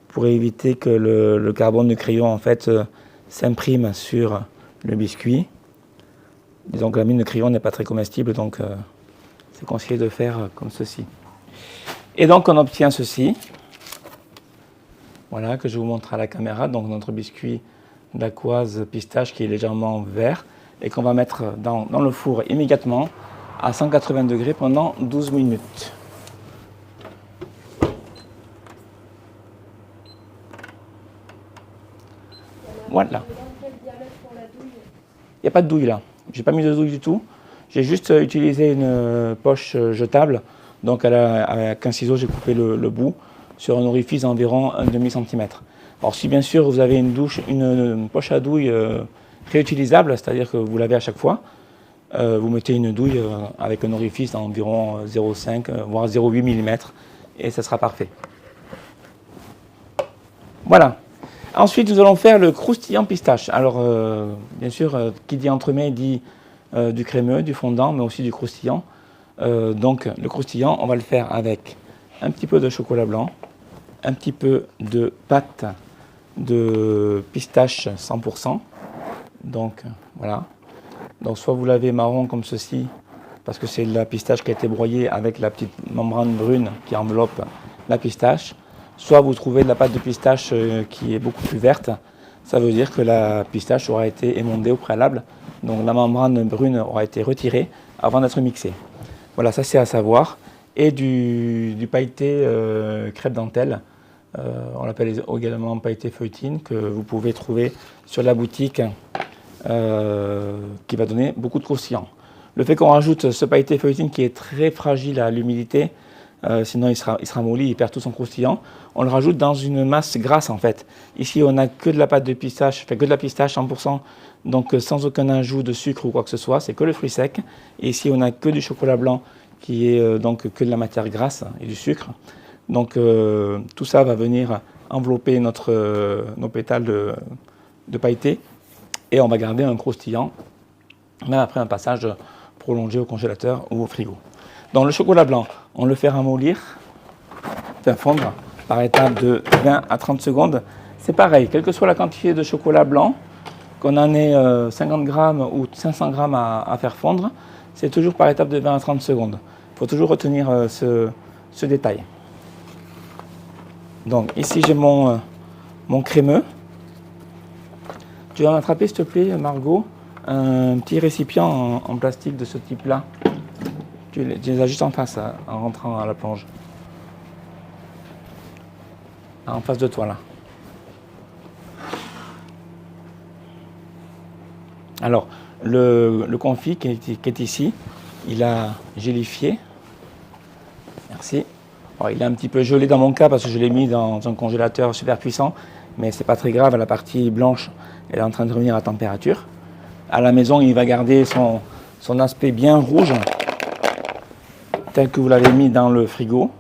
A: pour éviter que le carbone du crayon en fait s'imprime sur le biscuit. Disons que la mine de crayon n'est pas très comestible, donc c'est conseillé de faire comme ceci. Et donc on obtient ceci. Voilà, que je vous montre à la caméra. Donc notre biscuit dacquoise pistache qui est légèrement vert et qu'on va mettre dans le four immédiatement à 180 degrés pendant 12 minutes. Voilà. Il n'y a pas de douille là. J'ai pas mis de douille du tout. J'ai juste utilisé une poche jetable. Donc avec un ciseau, j'ai coupé le bout sur un orifice d'environ un demi-centimètre. Alors si bien sûr vous avez une poche à douille réutilisable, c'est-à-dire que vous l'avez à chaque fois, vous mettez une douille avec un orifice d'environ 0,5 voire 0,8 mm et ça sera parfait. Voilà. Ensuite, nous allons faire le croustillant pistache. Alors, bien sûr, qui dit entremets dit du crémeux, du fondant, mais aussi du croustillant. Donc, le croustillant, on va le faire avec un petit peu de chocolat blanc, un petit peu de pâte de pistache 100%. Donc, voilà. Donc, soit vous l'avez marron comme ceci, parce que c'est la pistache qui a été broyée avec la petite membrane brune qui enveloppe la pistache. Soit vous trouvez de la pâte de pistache qui est beaucoup plus verte, ça veut dire que la pistache aura été émondée au préalable, donc la membrane brune aura été retirée avant d'être mixée. Voilà, ça c'est à savoir. Et du pailleté crêpe dentelle, on l'appelle également pailleté feuilletine, que vous pouvez trouver sur la boutique, qui va donner beaucoup de croustillant. Le fait qu'on rajoute ce pailleté feuilletine qui est très fragile à l'humidité, sinon il sera molli, il perd tout son croustillant. On le rajoute dans une masse grasse en fait. Ici on n'a que de la pâte de pistache, que de la pistache 100%, donc sans aucun ajout de sucre ou quoi que ce soit, c'est que le fruit sec. Et ici on n'a que du chocolat blanc qui est donc que de la matière grasse et du sucre. Donc tout ça va venir envelopper nos pétales de pailleté et on va garder un croustillant, même après un passage prolongé au congélateur ou au frigo. Dans le chocolat blanc, on le fait ramollir, faire fondre par étape de 20 à 30 secondes. C'est pareil, quelle que soit la quantité de chocolat blanc, qu'on en ait 50 grammes ou 500 grammes à faire fondre, c'est toujours par étape de 20 à 30 secondes. Il faut toujours retenir ce détail. Donc ici j'ai mon crémeux. Tu vas m'attraper s'il te plaît Margot, un petit récipient en plastique de ce type-là. Tu les as juste en face en rentrant à la plonge. En face de toi là. Alors, le confit qui est ici, il a gélifié. Merci. Alors, il est un petit peu gelé dans mon cas parce que je l'ai mis dans un congélateur super puissant, mais c'est pas très grave, la partie blanche elle est en train de revenir à température. À la maison, il va garder son aspect bien rouge, tel que vous l'avez mis dans le frigo.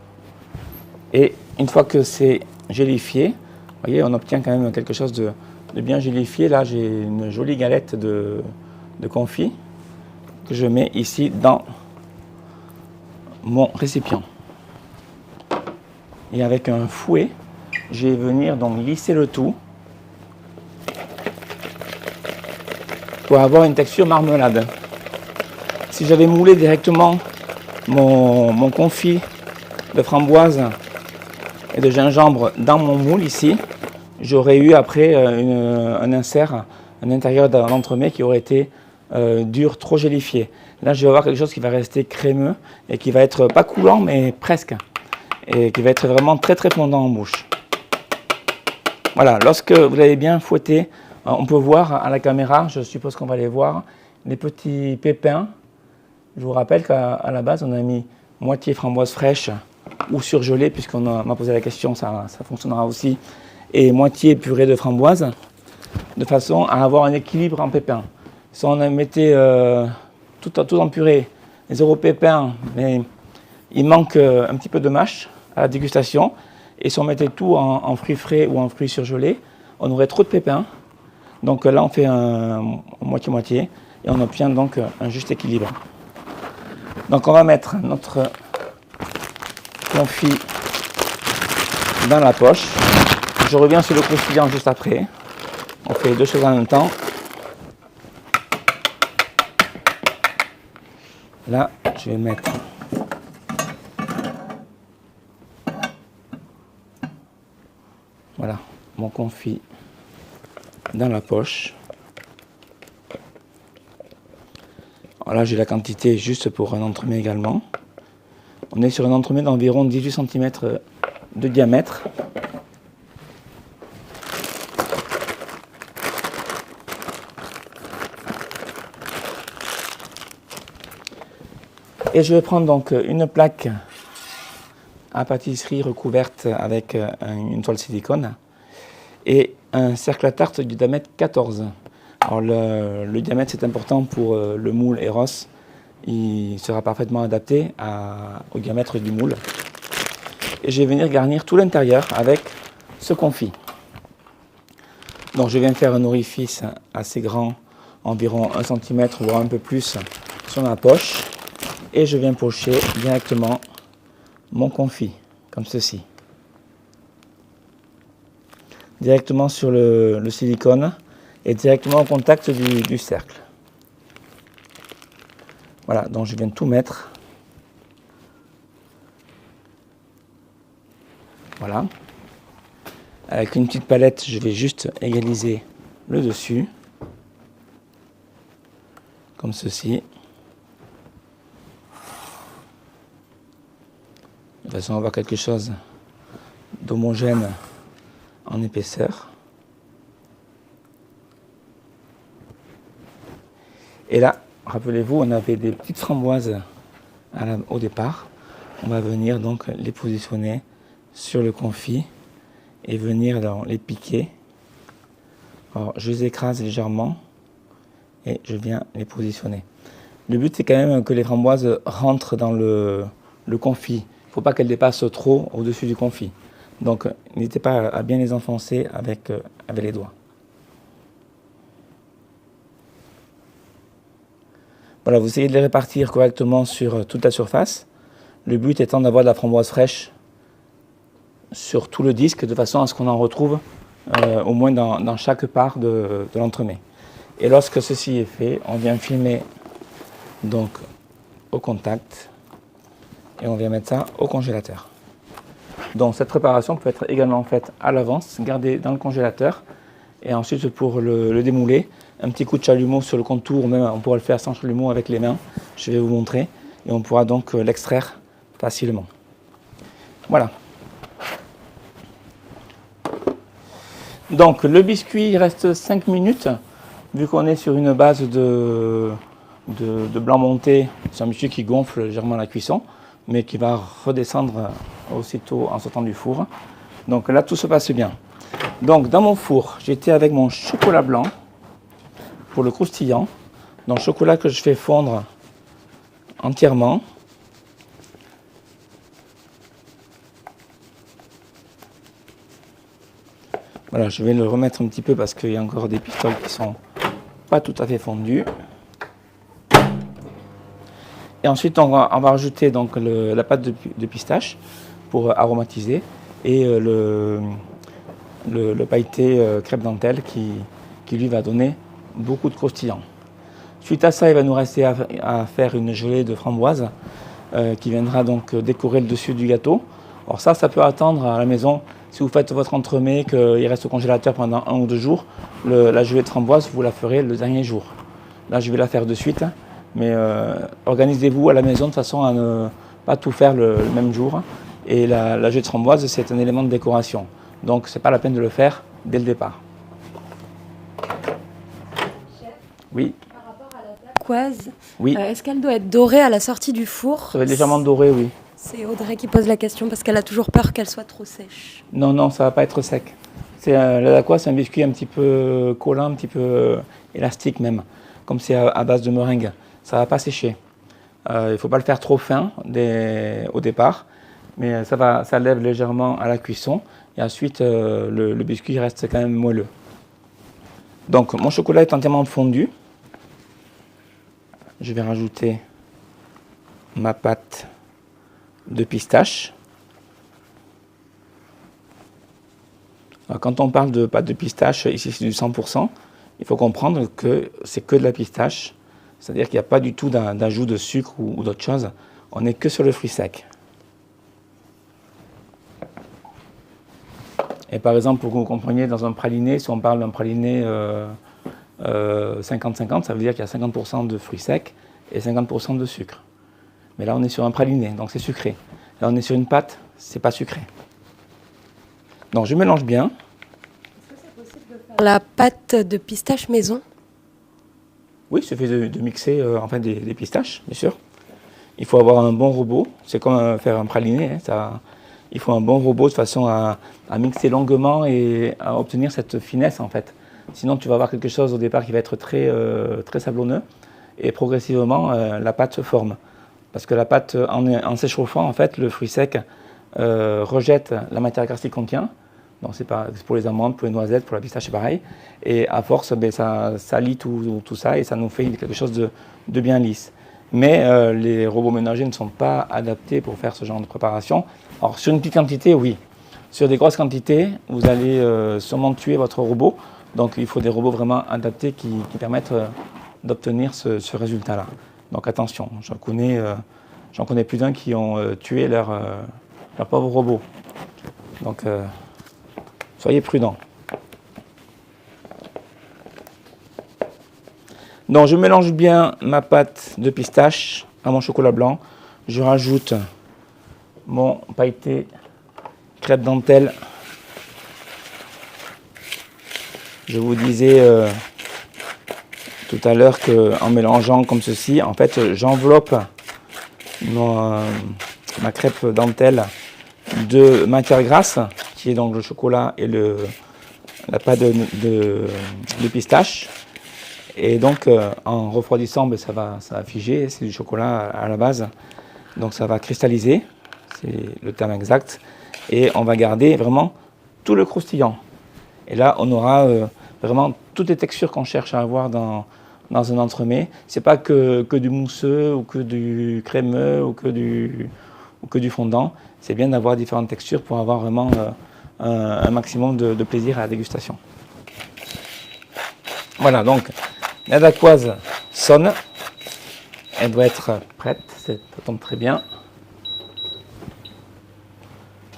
A: Et une fois que c'est gélifié, vous voyez, on obtient quand même quelque chose de bien gélifié. Là, j'ai une jolie galette de confit que je mets ici dans mon récipient. Et avec un fouet, je vais venir donc lisser le tout pour avoir une texture marmelade. Si j'avais moulé directement mon confit de framboise et de gingembre dans mon moule ici, j'aurais eu après un insert, un intérieur d'un entremets qui aurait été dur, trop gélifié. Là, je vais avoir quelque chose qui va rester crémeux et qui va être pas coulant, mais presque. Et qui va être vraiment très très fondant en bouche. Voilà, lorsque vous l'avez bien fouetté, on peut voir à la caméra, je suppose qu'on va les voir, les petits pépins. Je vous rappelle qu'à la base, on a mis moitié framboise fraîche ou surgelée, puisqu'on m'a posé la question, ça fonctionnera aussi, et moitié purée de framboise, de façon à avoir un équilibre en pépins. Si on mettait tout en purée, 0 pépins, mais il manque un petit peu de mâche à la dégustation, et si on mettait tout en fruits frais ou en fruits surgelés, on aurait trop de pépins. Donc là, on fait un moitié-moitié, et on obtient donc un juste équilibre. Donc on va mettre notre confit dans la poche. Je reviens sur le croustillant juste après. On fait deux choses en même temps. Là, je vais mettre voilà, mon confit dans la poche. Alors là, j'ai la quantité juste pour un entremets également. On est sur un entremets d'environ 18 cm de diamètre. Et je vais prendre donc une plaque à pâtisserie recouverte avec une toile silicone et un cercle à tarte du diamètre 14. Alors le diamètre c'est important pour le moule Eros, il sera parfaitement adapté au diamètre du moule. Et je vais venir garnir tout l'intérieur avec ce confit. Donc je viens faire un orifice assez grand, environ 1 cm voire un peu plus sur ma poche. Et je viens pocher directement mon confit, comme ceci. Directement sur le silicone et directement au contact du cercle. Voilà, donc je viens tout mettre. Voilà. Avec une petite palette, je vais juste égaliser le dessus. Comme ceci. De toute façon, on va avoir quelque chose d'homogène en épaisseur. Et là, rappelez-vous, on avait des petites framboises au départ. On va venir donc les positionner sur le confit et venir les piquer. Alors, je les écrase légèrement et je viens les positionner. Le but, c'est quand même que les framboises rentrent dans le confit. Il ne faut pas qu'elles dépassent trop au-dessus du confit. Donc, n'hésitez pas à bien les enfoncer avec les doigts. Voilà, vous essayez de les répartir correctement sur toute la surface. Le but étant d'avoir de la framboise fraîche sur tout le disque, de façon à ce qu'on en retrouve au moins dans chaque part de l'entremet. Et lorsque ceci est fait, on vient filmer donc au contact. Et on vient mettre ça au congélateur. Donc cette préparation peut être également faite à l'avance, gardée dans le congélateur. Et ensuite pour le démouler, un petit coup de chalumeau sur le contour, même on pourra le faire sans chalumeau avec les mains. Je vais vous montrer. Et on pourra donc l'extraire facilement. Voilà. Donc le biscuit reste 5 minutes, vu qu'on est sur une base de de blanc monté. C'est un biscuit qui gonfle légèrement à la cuisson, mais qui va redescendre aussitôt en sortant du four. Donc là, tout se passe bien. Donc dans mon four, j'étais avec mon chocolat blanc pour le croustillant. Donc chocolat que je fais fondre entièrement. Voilà, je vais le remettre un petit peu parce qu'il y a encore des pistoles qui sont pas tout à fait fondues. Et ensuite, on va rajouter donc la pâte de pistache pour aromatiser et le pailleté crêpe dentelle qui lui va donner beaucoup de croustillant. Suite à ça, il va nous rester à faire une gelée de framboise qui viendra donc décorer le dessus du gâteau. Alors ça peut attendre à la maison. Si vous faites votre entremets, qu'il reste au congélateur pendant 1 ou 2 jours, la gelée de framboise, vous la ferez le dernier jour. Là, je vais la faire de suite, mais organisez-vous à la maison de façon à ne pas tout faire le même jour. Et la gelée de framboise, c'est un élément de décoration. Donc, ce n'est pas la peine de le faire dès le départ.
B: Chef,
A: Oui.
B: par rapport à la dacquoise,
A: Oui.
B: est-ce qu'elle doit être dorée à la sortie du four?
A: Ça va être légèrement doré, oui.
B: C'est Audrey qui pose la question parce qu'elle a toujours peur qu'elle soit trop sèche.
A: Non, ça ne va pas être sec. La dacquoise, c'est un biscuit un petit peu collant, un petit peu élastique même, comme c'est à base de meringue. Ça ne va pas sécher. Il ne faut pas le faire trop fin au départ, mais ça lève légèrement à la cuisson. Et ensuite, le biscuit reste quand même moelleux. Donc, mon chocolat est entièrement fondu. Je vais rajouter ma pâte de pistache. Alors, quand on parle de pâte de pistache, ici c'est du 100%, il faut comprendre que c'est que de la pistache, c'est-à-dire qu'il n'y a pas du tout d'ajout de sucre ou d'autre chose, on n'est que sur le fruit sec. Et par exemple, pour que vous compreniez, dans un praliné, si on parle d'un praliné 50-50, ça veut dire qu'il y a 50% de fruits secs et 50% de sucre. Mais là, on est sur un praliné, donc c'est sucré. Là, on est sur une pâte, c'est pas sucré. Donc, je mélange bien.
B: Est-ce que c'est possible de faire la pâte de pistache maison?
A: Oui, il suffit de mixer en fait des pistaches, bien sûr. Il faut avoir un bon robot. C'est comme faire un praliné. Il faut un bon robot de façon à mixer longuement et à obtenir cette finesse en fait. Sinon, tu vas avoir quelque chose au départ qui va être très, très sablonneux et progressivement la pâte se forme. Parce que la pâte, en s'échauffant, en fait, le fruit sec rejette la matière grasse qu'il contient. Donc c'est pour les amandes, pour les noisettes, pour la pistache, c'est pareil. Et à force, ça lie tout ça et ça nous fait quelque chose de bien lisse. Mais les robots ménagers ne sont pas adaptés pour faire ce genre de préparation. Alors sur une petite quantité, oui. Sur des grosses quantités, vous allez sûrement tuer votre robot. Donc il faut des robots vraiment adaptés qui permettent d'obtenir ce résultat-là. Donc attention, j'en connais plus d'un qui ont tué leur pauvre robot. Donc soyez prudents. Donc je mélange bien ma pâte de pistache à mon chocolat blanc. Je rajoute mon pailleté crêpe dentelle. Je vous disais tout à l'heure qu'en mélangeant comme ceci, en fait, j'enveloppe ma crêpe dentelle de matière grasse, qui est donc le chocolat et la pâte de pistache. Et donc, en refroidissant, ça va figer, c'est du chocolat à la base. Donc ça va cristalliser, c'est le terme exact. Et on va garder vraiment tout le croustillant. Et là, on aura vraiment toutes les textures qu'on cherche à avoir dans un entremets. C'est pas que du mousseux ou que du crémeux ou que du fondant. C'est bien d'avoir différentes textures pour avoir vraiment un maximum de plaisir à la dégustation. Voilà, donc la dacquoise sonne. Elle doit être prête, ça tombe très bien.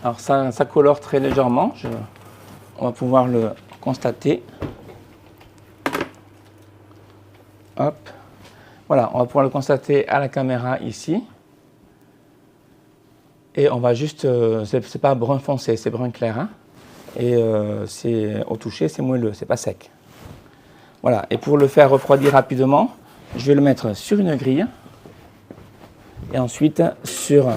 A: Alors ça colore très légèrement, on va pouvoir le constater. Hop. Voilà, on va pouvoir le constater à la caméra ici. Et on va juste, c'est pas brun foncé, c'est brun clair. Hein. Et au toucher, c'est moelleux, c'est pas sec. Voilà, et pour le faire refroidir rapidement, Je vais le mettre sur une grille. Et ensuite, sur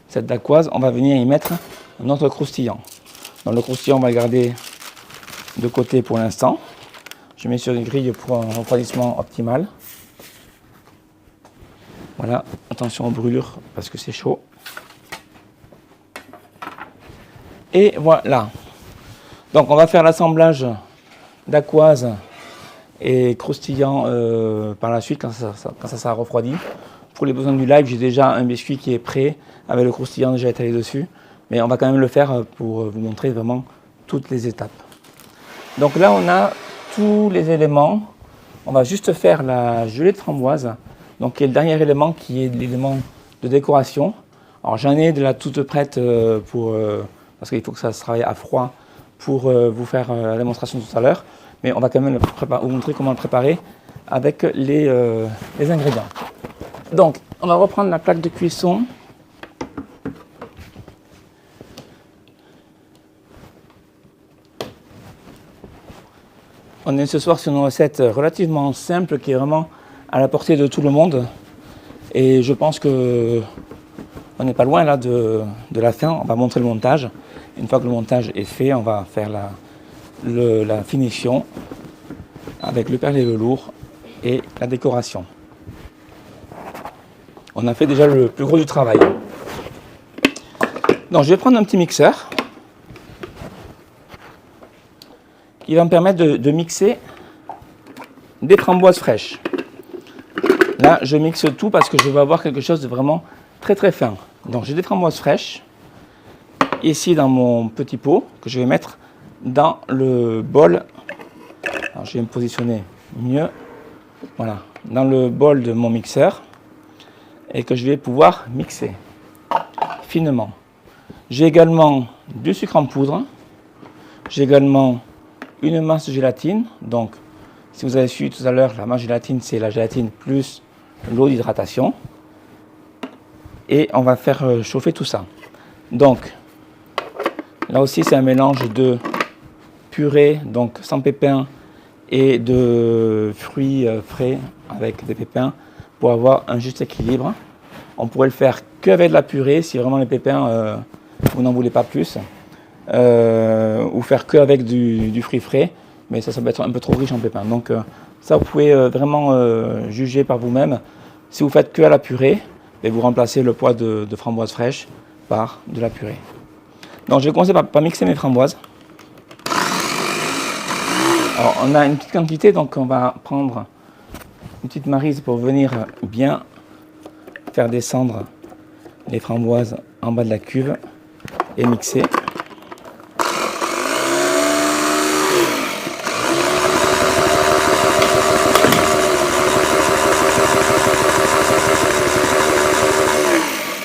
A: cette dacquoise, on va venir y mettre notre croustillant. Donc le croustillant, on va le garder de côté pour l'instant. Je mets sur une grille pour un refroidissement optimal. Voilà, attention aux brûlures parce que c'est chaud. Et voilà. Donc on va faire l'assemblage dacquoise et croustillant par la suite quand ça sera refroidi. Pour les besoins du live, j'ai déjà un biscuit qui est prêt avec le croustillant déjà étalé dessus. Mais on va quand même le faire pour vous montrer vraiment toutes les étapes. Donc là, on a tous les éléments. On va juste faire la gelée de framboise. Donc qui est le dernier élément qui est l'élément de décoration. Alors j'en ai de la toute prête parce qu'il faut que ça se travaille à froid pour vous faire la démonstration tout à l'heure. Mais on va quand même vous montrer comment le préparer avec les ingrédients. Donc, on va reprendre la plaque de cuisson. On est ce soir sur une recette relativement simple qui est vraiment à la portée de tout le monde. Et je pense que on n'est pas loin là de la fin. On va montrer le montage. Une fois que le montage est fait, on va faire la finition avec le perlé velours et la décoration. On a fait déjà le plus gros du travail. Donc je vais prendre un petit mixeur qui va me permettre de mixer des framboises fraîches. Là, je mixe tout parce que je veux avoir quelque chose de vraiment très très fin. Donc j'ai des framboises fraîches ici dans mon petit pot que je vais mettre dans le bol. Alors, je vais me positionner mieux. Voilà, dans le bol de mon mixeur et que je vais pouvoir mixer finement. J'ai également du sucre en poudre. J'ai également une masse de gélatine. Donc, si vous avez suivi tout à l'heure, la masse de gélatine, c'est la gélatine plus l'eau d'hydratation. Et on va faire chauffer tout ça. Donc, là aussi, c'est un mélange de purée, donc sans pépins, et de fruits frais avec des pépins pour avoir un juste équilibre. On pourrait le faire qu'avec de la purée si vraiment les pépins, vous n'en voulez pas plus. Ou faire qu'avec du fruit frais, mais ça peut être un peu trop riche en pépins. Donc ça, vous pouvez vraiment juger par vous-même. Si vous faites que à la purée, et vous remplacez le poids de framboises fraîches par de la purée. Donc je vais commencer par mixer mes framboises. Alors on a une petite quantité, donc on va prendre une petite maryse pour venir bien faire descendre les framboises en bas de la cuve et mixer.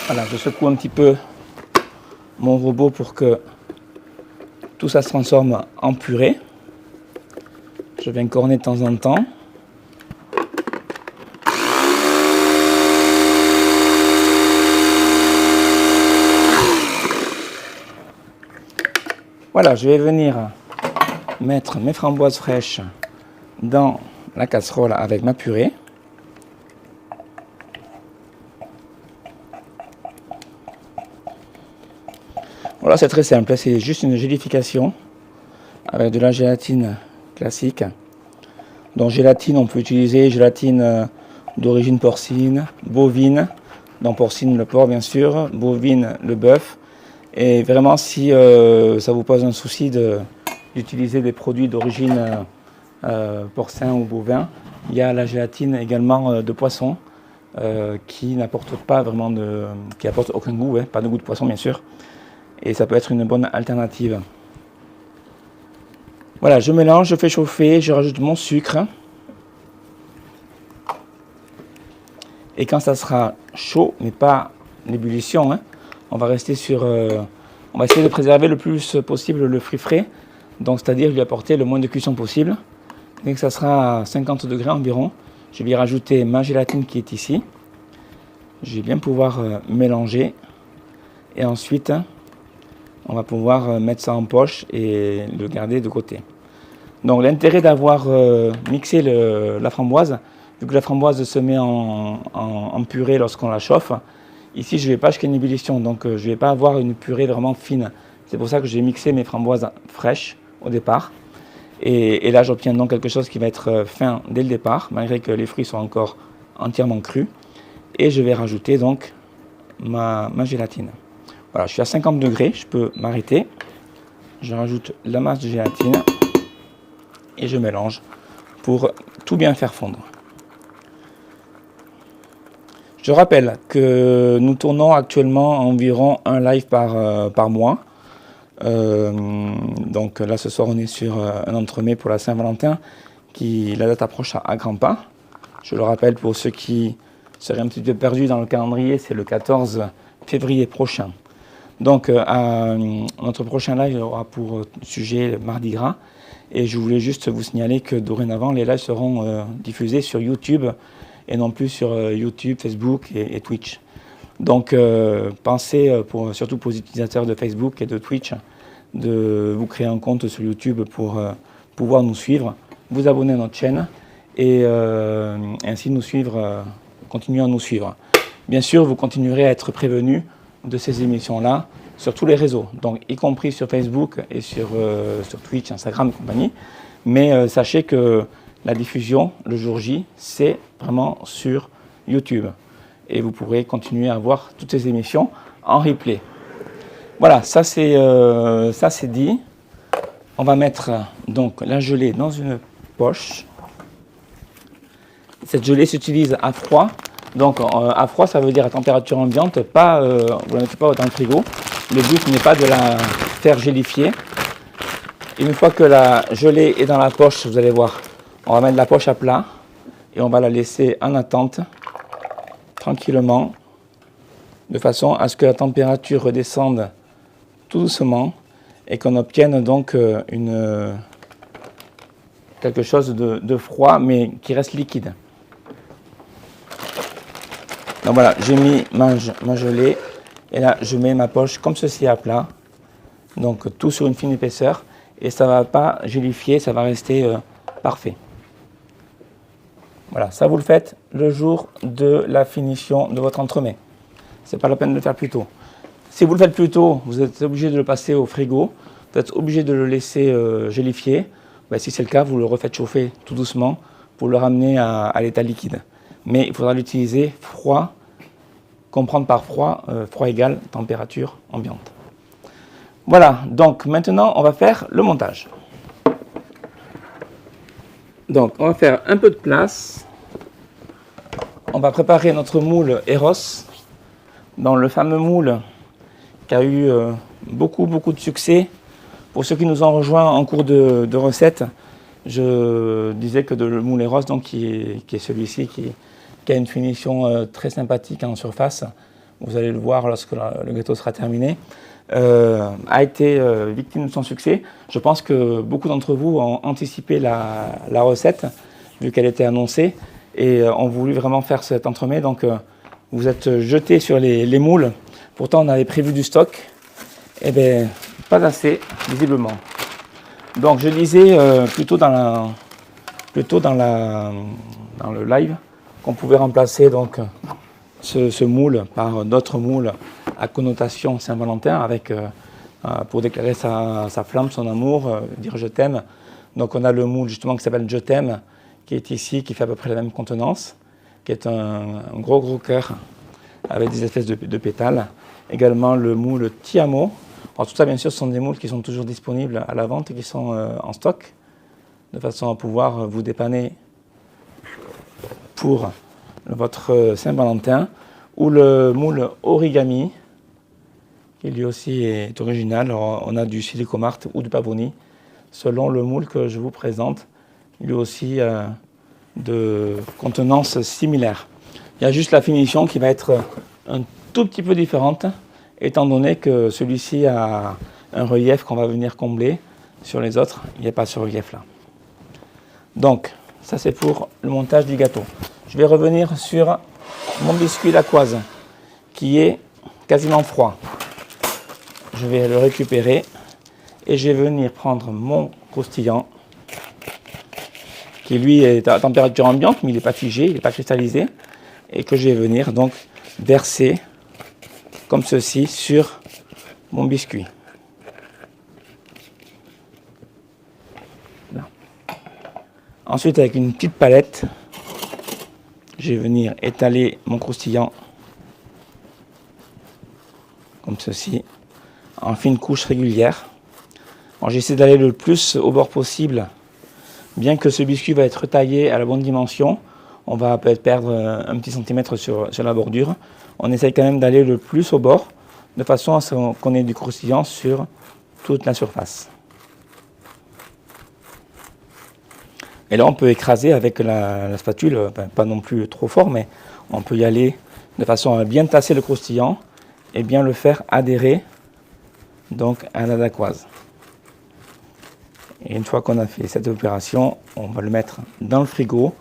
A: Voilà, je secoue un petit peu mon robot pour que tout ça se transforme en purée. Je viens corner de temps en temps. Voilà, je vais venir mettre mes framboises fraîches dans la casserole avec ma purée. Voilà, c'est très simple, c'est juste une gélification avec de la gélatine classique. Donc gélatine, on peut utiliser gélatine d'origine porcine, bovine, donc porcine le porc bien sûr, bovine le bœuf. Et vraiment si ça vous pose un souci d'utiliser des produits d'origine porcin ou bovin, il y a la gélatine également de poisson qui n'apporte pas vraiment qui apporte aucun goût, pas de goût de poisson bien sûr. Et ça peut être une bonne alternative. Voilà, je mélange, je fais chauffer, je rajoute mon sucre. Et quand ça sera chaud, mais pas l'ébullition, on va rester sur... on va essayer de préserver le plus possible le fruit frais. Donc c'est-à-dire lui apporter le moins de cuisson possible. Dès que ça sera à 50 degrés environ, je vais y rajouter ma gélatine qui est ici. Je vais bien pouvoir mélanger. Et ensuite... on va pouvoir mettre ça en poche et le garder de côté. Donc l'intérêt d'avoir mixé la framboise, vu que la framboise se met en purée lorsqu'on la chauffe, ici je ne vais pas jusqu'à une ébullition, donc je ne vais pas avoir une purée vraiment fine. C'est pour ça que j'ai mixé mes framboises fraîches au départ. Et là j'obtiens donc quelque chose qui va être fin dès le départ, malgré que les fruits sont encore entièrement crus. Et je vais rajouter donc ma gélatine. Voilà, je suis à 50 degrés, je peux m'arrêter. Je rajoute la masse de gélatine et je mélange pour tout bien faire fondre. Je rappelle que nous tournons actuellement environ un live par mois. Donc là ce soir on est sur un entremets pour la Saint-Valentin, la date approche à grands pas. Je le rappelle pour ceux qui seraient un petit peu perdus dans le calendrier, c'est le 14 février prochain. Donc notre prochain live aura pour sujet le Mardi Gras. Et je voulais juste vous signaler que dorénavant, les lives seront diffusés sur YouTube et non plus sur YouTube, Facebook et Twitch. Donc pensez, surtout pour les utilisateurs de Facebook et de Twitch, de vous créer un compte sur YouTube pour pouvoir nous suivre, vous abonner à notre chaîne et ainsi nous suivre, continuer à nous suivre. Bien sûr, vous continuerez à être prévenus de ces émissions-là sur tous les réseaux, donc y compris sur Facebook et sur Twitch, Instagram et compagnie. Mais sachez que la diffusion, le jour J, c'est vraiment sur YouTube. Et vous pourrez continuer à voir toutes ces émissions en replay. Voilà, ça c'est dit. On va mettre donc la gelée dans une poche. Cette gelée s'utilise à froid. Donc à froid, ça veut dire à température ambiante, vous ne la mettez pas dans le frigo. Le but n'est pas de la faire gélifier. Une fois que la gelée est dans la poche, vous allez voir, on va mettre la poche à plat et on va la laisser en attente, tranquillement, de façon à ce que la température redescende tout doucement et qu'on obtienne donc quelque chose de froid mais qui reste liquide. Donc voilà, j'ai mis ma gelée et là je mets ma poche comme ceci à plat, donc tout sur une fine épaisseur et ça ne va pas gélifier, ça va rester parfait. Voilà, ça vous le faites le jour de la finition de votre entremets. Ce n'est pas la peine de le faire plus tôt. Si vous le faites plus tôt, vous êtes obligé de le passer au frigo, vous êtes obligé de le laisser gélifier. Ben, si c'est le cas, vous le refaites chauffer tout doucement pour le ramener à l'état liquide. Mais il faudra l'utiliser froid, comprendre par froid, froid égale température ambiante. Voilà, donc maintenant on va faire le montage. Donc on va faire un peu de place. On va préparer notre moule Eros. Dans le fameux moule qui a eu beaucoup de succès. Pour ceux qui nous ont rejoints en cours de recette, je disais que le moule Eros, donc, qui est celui-ci, qui a une finition très sympathique en surface, vous allez le voir lorsque le gâteau sera terminé, a été victime de son succès. Je pense que beaucoup d'entre vous ont anticipé la recette, vu qu'elle était annoncée, et ont voulu vraiment faire cet entremets. Donc vous êtes jetés sur les moules. Pourtant on avait prévu du stock. Eh bien, pas assez, visiblement. Donc je disais plutôt dans le live qu'on pouvait remplacer donc ce moule par d'autres moules à connotation Saint-Valentin avec pour déclarer sa flamme, son amour, dire je t'aime. Donc on a le moule justement qui s'appelle Je t'aime, qui est ici, qui fait à peu près la même contenance, qui est un gros cœur avec des espèces de pétales. Également le moule Ti Amo. Alors tout ça bien sûr ce sont des moules qui sont toujours disponibles à la vente et qui sont en stock, de façon à pouvoir vous dépanner pour votre Saint-Valentin. Ou le moule Origami, qui lui aussi est original. Alors, on a du Silicomart ou du Pavoni, selon le moule que je vous présente, lui aussi de contenance similaire. Il y a juste la finition qui va être un tout petit peu différente, étant donné que celui-ci a un relief qu'on va venir combler. Sur les autres, il n'y a pas ce relief-là. Donc, ça c'est pour le montage du gâteau. Je vais revenir sur mon biscuit Lacoise, qui est quasiment froid. Je vais le récupérer et je vais venir prendre mon croustillant qui lui est à température ambiante, mais il n'est pas figé, il n'est pas cristallisé, et que je vais venir donc verser comme ceci sur mon biscuit. Là. Ensuite, avec une petite palette, je vais venir étaler mon croustillant comme ceci, en fines couches régulières. J'essaie d'aller le plus au bord possible, bien que ce biscuit va être taillé à la bonne dimension. On va peut-être perdre un petit centimètre sur la bordure. On essaye quand même d'aller le plus au bord, de façon à ce qu'on ait du croustillant sur toute la surface. Et là, on peut écraser avec la spatule, pas non plus trop fort, mais on peut y aller de façon à bien tasser le croustillant et bien le faire adhérer donc à la dacquoise. Et une fois qu'on a fait cette opération, on va le mettre dans le frigo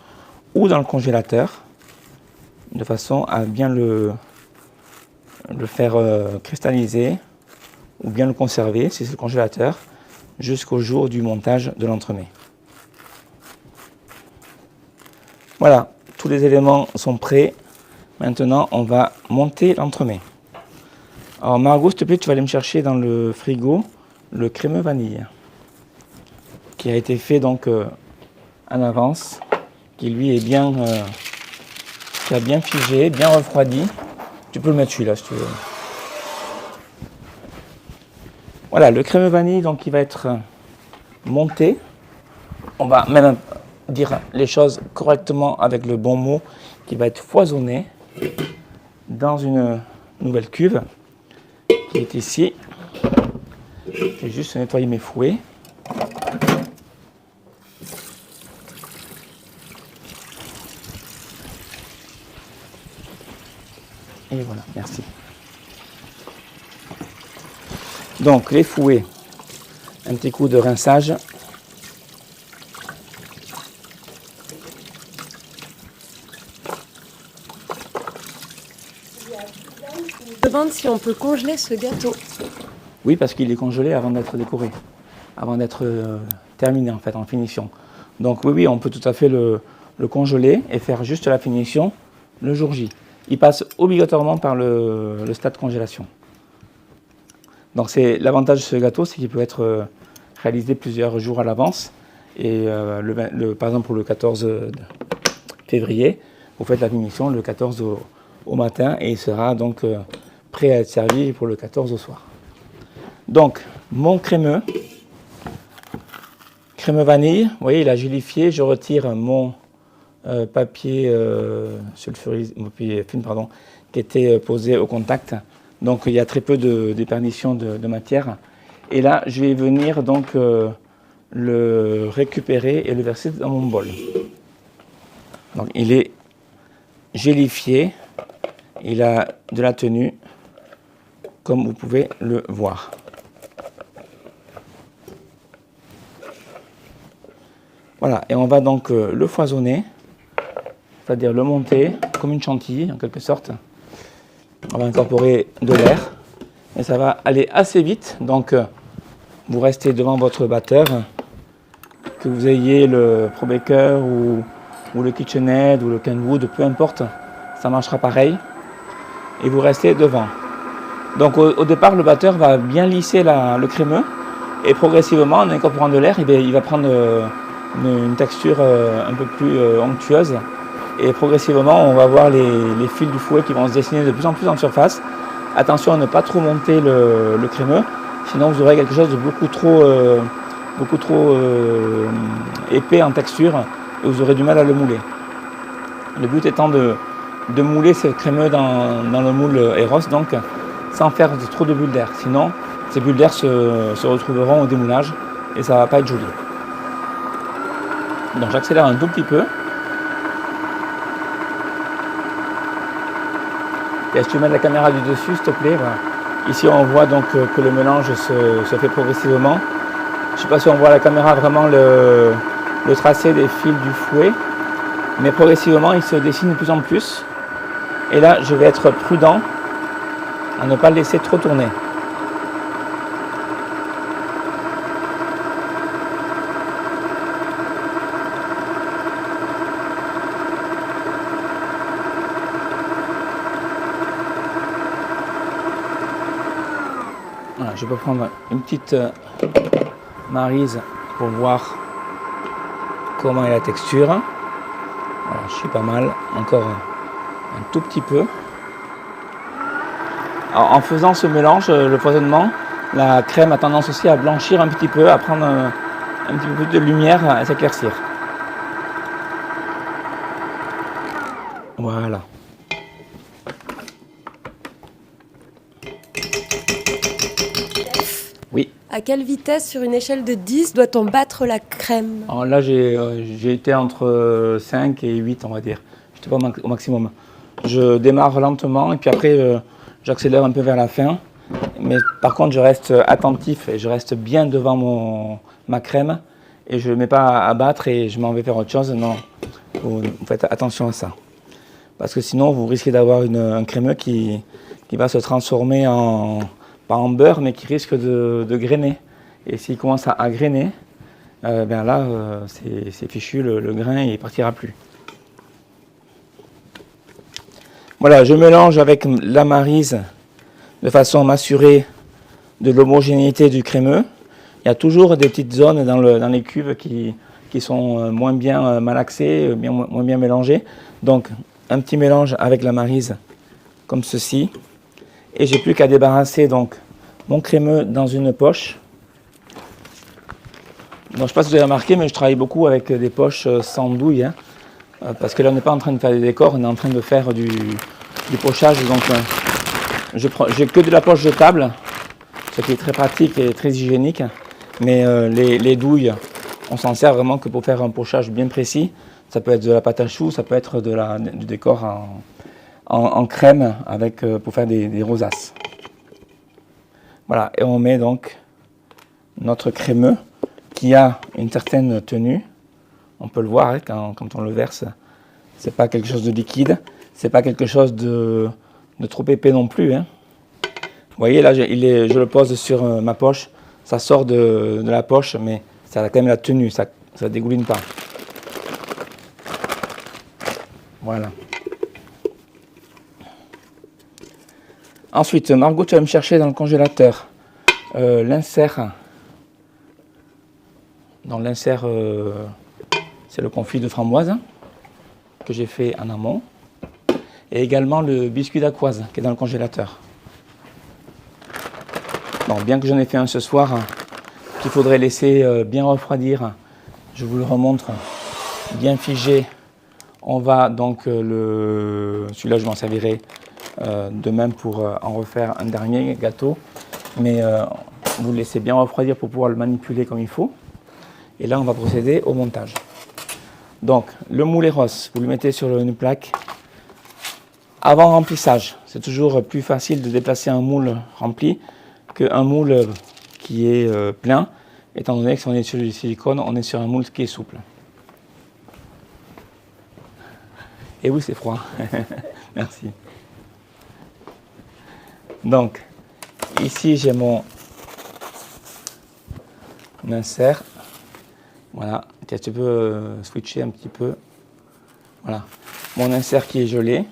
A: ou dans le congélateur de façon à bien le faire cristalliser ou bien le conserver, si c'est le congélateur, jusqu'au jour du montage de l'entremet. Voilà, tous les éléments sont prêts. Maintenant, on va monter l'entremet. Alors Margot, s'il te plaît, tu vas aller me chercher dans le frigo le crémeux vanille qui a été fait donc en avance, qui lui est bien, qui a bien figé, bien refroidi. Tu peux le mettre celui-là si tu veux. Voilà, le crémeux vanille donc qui va être monté. On va même dire les choses correctement avec le bon mot, qui va être foisonné dans une nouvelle cuve qui est ici. Je vais juste nettoyer mes fouets. Et voilà, merci. Donc les fouets, un petit coup de rinçage.
B: Je me demande si on peut congeler ce gâteau.
A: Oui, parce qu'il est congelé avant d'être décoré, avant d'être terminé en fait, en finition. Donc oui, on peut tout à fait le congeler et faire juste la finition le jour J. Il passe obligatoirement par le stade congélation. Donc c'est l'avantage de ce gâteau, c'est qu'il peut être réalisé plusieurs jours à l'avance. Et par exemple pour le 14 février, vous faites la finition le 14 au matin et il sera donc prêt à être servi pour le 14 au soir. Donc mon crémeux vanille, vous voyez il a gélifié, je retire mon papier sulfurisé, papier film pardon, qui était posé au contact. Donc il y a très peu de déperdition de matière. Et là je vais venir donc le récupérer et le verser dans mon bol. Donc il est gélifié, il a de la tenue, comme vous pouvez le voir. Voilà, et on va donc le foisonner, c'est-à-dire le monter comme une chantilly en quelque sorte. On va incorporer de l'air et ça va aller assez vite. Donc vous restez devant votre batteur, que vous ayez le ProBaker ou le KitchenAid ou le Kenwood, peu importe, ça marchera pareil. Et vous restez devant. Donc au départ, le batteur va bien lisser le crémeux et progressivement, en incorporant de l'air, il va prendre une texture un peu plus onctueuse. Et progressivement, on va voir les fils du fouet qui vont se dessiner de plus en plus en surface. Attention à ne pas trop monter le crémeux, sinon vous aurez quelque chose de beaucoup trop épais en texture et vous aurez du mal à le mouler. Le but étant de mouler ce crémeux dans le moule Eros, donc sans faire trop de bulles d'air. Sinon, ces bulles d'air se retrouveront au démoulage et ça ne va pas être joli. Donc j'accélère un tout petit peu. Et si tu mets la caméra du dessus, s'il te plaît. Voilà. Ici, on voit donc que le mélange se fait progressivement. Je ne sais pas si on voit à la caméra vraiment le tracé des fils du fouet, mais progressivement, il se dessine de plus en plus. Et là, je vais être prudent à ne pas le laisser trop tourner. Voilà, je peux prendre une petite maryse pour voir comment est la texture. Voilà, je suis pas mal, encore un tout petit peu. Alors, en faisant ce mélange, le poisonnement, la crème a tendance aussi à blanchir un petit peu, à prendre un petit peu plus de lumière, à s'éclaircir. Voilà. Oui.
B: À quelle vitesse, sur une échelle de 10, doit-on battre la crème?
A: Alors là, j'ai été entre 5 et 8, on va dire. Je n'étais pas au maximum. Je démarre lentement et puis après, j'accélère un peu vers la fin. Mais par contre, je reste attentif et je reste bien devant ma crème. Et je ne mets pas à battre et je m'en vais faire autre chose. Non, vous faites attention à ça. Parce que sinon, vous risquez d'avoir un crémeux qui va se transformer pas en beurre, mais qui risque de grainer. Et s'il commence à grainer, ben là, c'est fichu, le grain, il ne partira plus. Voilà, je mélange avec la maryse de façon à m'assurer de l'homogénéité du crémeux. Il y a toujours des petites zones dans les cuves qui sont moins bien malaxées, moins bien mélangées. Donc, un petit mélange avec la maryse, comme ceci. Et j'ai plus qu'à débarrasser donc mon crémeux dans une poche. Donc, je ne sais pas si vous avez remarqué, mais je travaille beaucoup avec des poches sans douille. Hein, parce que là, on n'est pas en train de faire des décors, on est en train de faire du pochage. Donc, j'ai que de la poche jetable, ce qui est très pratique et très hygiénique. Mais les douilles, on s'en sert vraiment que pour faire un pochage bien précis. Ça peut être de la pâte à choux, ça peut être du décor en crème pour faire des rosaces. Voilà, et on met donc notre crémeux qui a une certaine tenue. On peut le voir hein, quand on le verse. C'est pas quelque chose de liquide, c'est pas quelque chose de trop épais non plus. Hein. Vous voyez là, je le pose sur ma poche. Ça sort de la poche, mais ça a quand même la tenue, ça ne dégouline pas. Voilà. Ensuite, Margot, tu vas me chercher dans le congélateur l'insert. Dans l'insert, c'est le confit de framboise que j'ai fait en amont. Et également le biscuit d'aquoise qui est dans le congélateur. Bon, bien que j'en ai fait un ce soir, qu'il faudrait laisser bien refroidir, je vous le remontre, bien figé. On va donc celui-là je m'en servirai demain pour en refaire un dernier gâteau. Mais vous le laissez bien refroidir pour pouvoir le manipuler comme il faut. Et là on va procéder au montage. Donc le moule Eros, vous le mettez sur une plaque. Avant remplissage, c'est toujours plus facile de déplacer un moule rempli qu'un moule qui est plein, étant donné que si on est sur du silicone, on est sur un moule qui est souple. Et oui, c'est froid. Merci. Donc, ici, j'ai mon insert. Voilà. Tiens, tu peux switcher un petit peu. Voilà. Mon insert qui est gelé.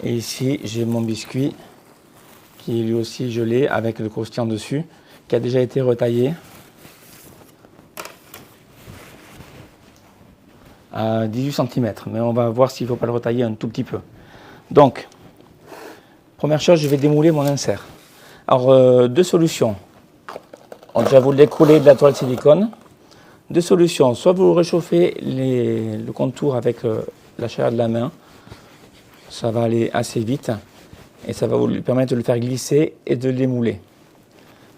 A: Et ici, j'ai mon biscuit qui est lui aussi gelé avec le croustillant dessus, qui a déjà été retaillé à 18 cm. Mais on va voir s'il ne faut pas le retailler un tout petit peu. Donc, première chose, je vais démouler mon insert. Alors, deux solutions. Déjà, vous le décollez de la toile silicone. Deux solutions. Soit vous réchauffez le contour avec la chaleur de la main. Ça va aller assez vite. Et ça va vous permettre de le faire glisser et de l'émouler.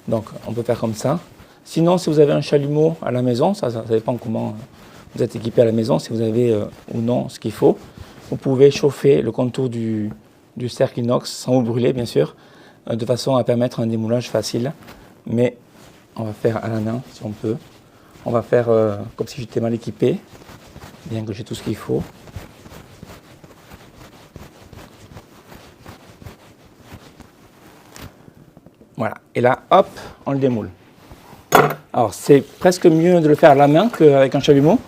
A: Donc, on peut faire comme ça. Sinon, si vous avez un chalumeau à la maison, ça dépend comment vous êtes équipé à la maison, si vous avez ou non ce qu'il faut, vous pouvez chauffer le contour du cercle inox, sans vous brûler bien sûr, de façon à permettre un démoulage facile. Mais on va faire à la main, si on peut. On va faire comme si j'étais mal équipé, bien que j'ai tout ce qu'il faut. Voilà, et là, hop, on le démoule. Alors, c'est presque mieux de le faire à la main qu'avec un chalumeau.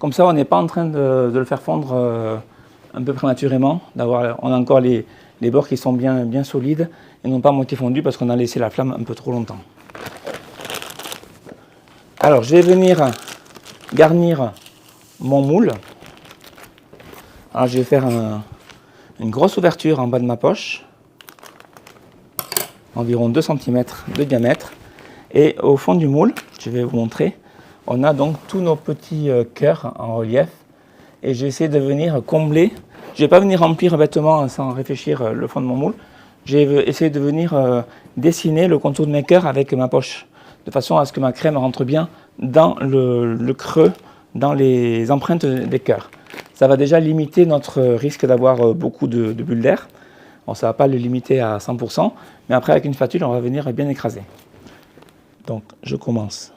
A: Comme ça, on n'est pas en train de le faire fondre un peu prématurément. On a encore les les bords qui sont bien solides et non pas moitié fondus parce qu'on a laissé la flamme un peu trop longtemps. Alors je vais venir garnir mon moule. Alors je vais faire une grosse ouverture en bas de ma poche, environ 2 cm de diamètre. Et au fond du moule, je vais vous montrer, on a donc tous nos petits cœurs en relief. Et je vais essayer de venir combler. Je ne vais pas venir remplir bêtement sans réfléchir le fond de mon moule. Je vais essayer de venir dessiner le contour de mes cœurs avec ma poche, de façon à ce que ma crème rentre bien dans le creux, dans les empreintes des cœurs. Ça va déjà limiter notre risque d'avoir beaucoup de bulles d'air. Bon, ça ne va pas le limiter à 100%, mais après avec une spatule, on va venir bien écraser. Donc je commence.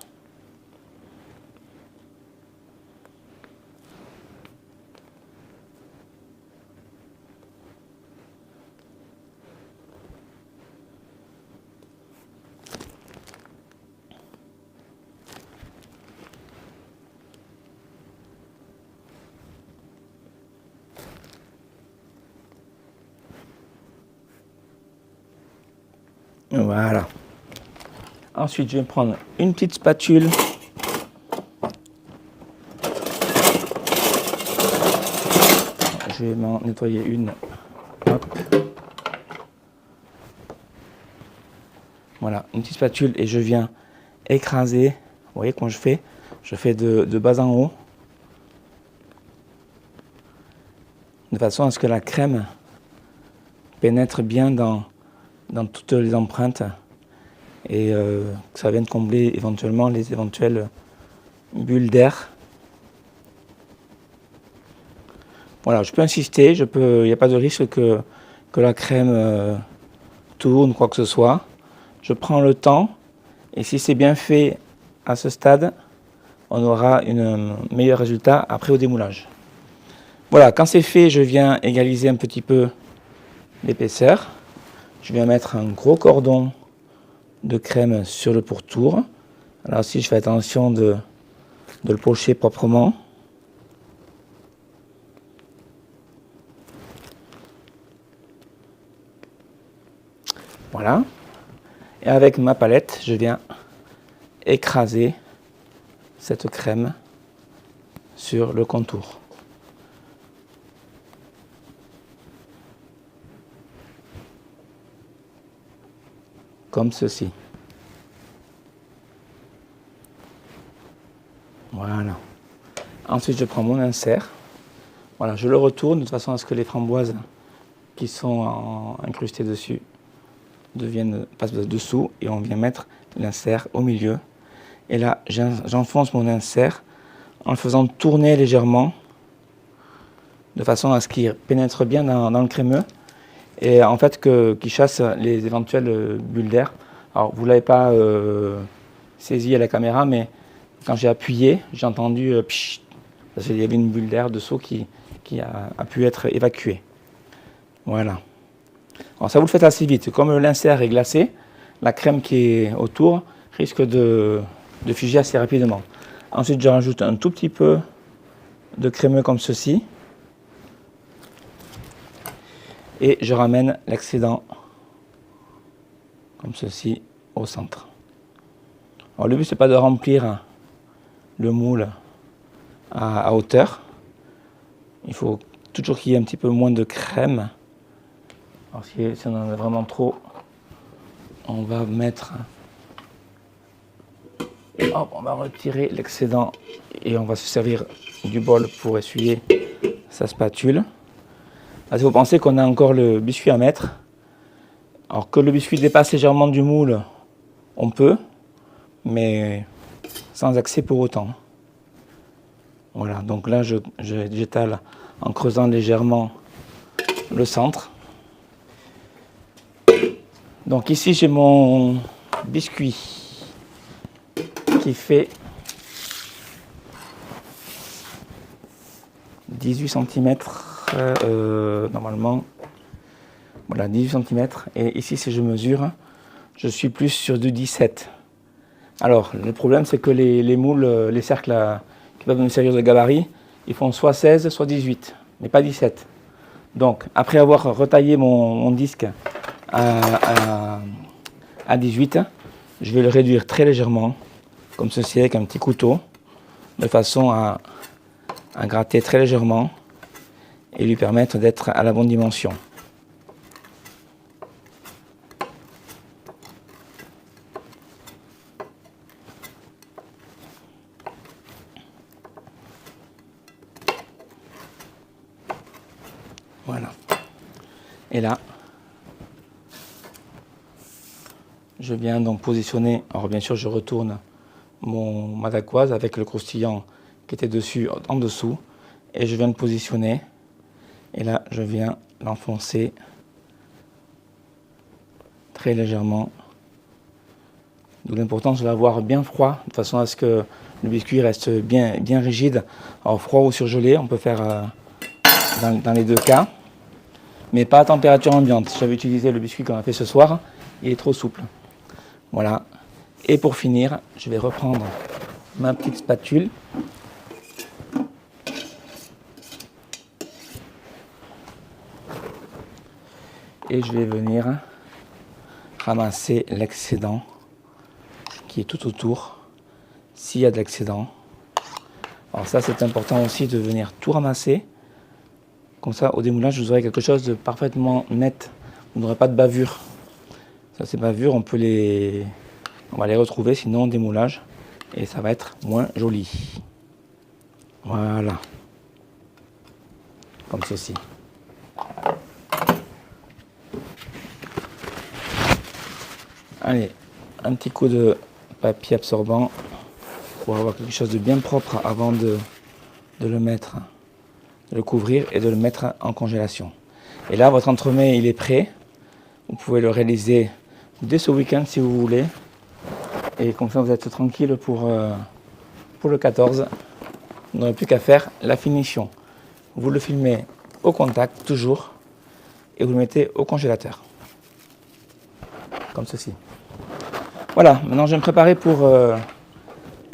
A: Voilà. Ensuite, je vais prendre une petite spatule. Je vais m'en nettoyer une. Hop. Voilà, une petite spatule et je viens écraser. Vous voyez comment je fais? Je fais de bas en haut. De façon à ce que la crème pénètre bien dans toutes les empreintes et que ça vienne combler éventuellement les éventuelles bulles d'air. Voilà, je peux insister, il n'y a pas de risque que la crème tourne, quoi que ce soit. Je prends le temps et si c'est bien fait à ce stade, on aura un meilleur résultat après au démoulage. Voilà, quand c'est fait, je viens égaliser un petit peu l'épaisseur. Je viens mettre un gros cordon de crème sur le pourtour. Alors aussi, je fais attention de le pocher proprement. Voilà. Et avec ma palette, je viens écraser cette crème sur le contour. Comme ceci. Voilà. Ensuite, je prends mon insert. Voilà, je le retourne de façon à ce que les framboises qui sont incrustées dessus passent dessous et on vient mettre l'insert au milieu. Et là, j'enfonce mon insert en le faisant tourner légèrement de façon à ce qu'il pénètre bien dans le crémeux et en fait qu'il chasse les éventuelles bulles d'air. Alors vous ne l'avez pas saisi à la caméra, mais quand j'ai appuyé, j'ai entendu pshht, parce qu'il y avait une bulle d'air dessous qui a pu être évacuée. Voilà. Alors ça vous le faites assez vite. Comme l'insert est glacé, la crème qui est autour risque de figer assez rapidement. Ensuite, je rajoute un tout petit peu de crémeux comme ceci. Et je ramène l'excédent comme ceci au centre. Alors le but, c'est pas de remplir le moule à hauteur. Il faut toujours qu'il y ait un petit peu moins de crème. Alors si on en a vraiment trop, on va mettre... Hop, on va retirer l'excédent et on va se servir du bol pour essuyer sa spatule. Là, si vous pensez qu'on a encore le biscuit à mettre, alors que le biscuit dépasse légèrement du moule, on peut, mais sans accès pour autant. Voilà, donc là j'étale en creusant légèrement le centre. Donc ici j'ai mon biscuit qui fait 18 cm normalement. Voilà, 18 cm. Et ici, si je mesure, je suis plus sur du 17. Alors, le problème, c'est que les moules, les cercles qui peuvent me servir de gabarit, ils font soit 16, soit 18, mais pas 17. Donc, après avoir retaillé mon disque à 18, je vais le réduire très légèrement, comme ceci, avec un petit couteau, de façon à gratter très légèrement et lui permettre d'être à la bonne dimension. Voilà. Et là, je viens donc positionner, alors bien sûr je retourne ma dacquoise avec le croustillant qui était dessus en dessous, et je viens de positionner, et là je viens l'enfoncer très légèrement, d'où l'importance de l'avoir bien froid, de façon à ce que le biscuit reste bien rigide. Alors froid ou surgelé, on peut faire dans les deux cas, mais pas à température ambiante. J'avais utilisé le biscuit qu'on a fait ce soir, il est trop souple. Voilà. Et pour finir, je vais reprendre ma petite spatule. Et je vais venir ramasser l'excédent qui est tout autour, s'il y a de l'excédent. Alors ça, c'est important aussi de venir tout ramasser. Comme ça, au démoulage, vous aurez quelque chose de parfaitement net. Vous n'aurez pas de bavure. Ça, ces bavures, on va les retrouver sinon au démoulage. Et ça va être moins joli. Voilà. Comme ceci. Allez, un petit coup de papier absorbant pour avoir quelque chose de bien propre avant de le mettre, de le couvrir et de le mettre en congélation. Et là, votre entremets, il est prêt. Vous pouvez le réaliser dès ce week-end si vous voulez. Et comme ça, vous êtes tranquille pour le 14. Vous n'aurez plus qu'à faire la finition. Vous le filmez au contact, toujours, et vous le mettez au congélateur. Comme ceci. Voilà, maintenant je vais me préparer pour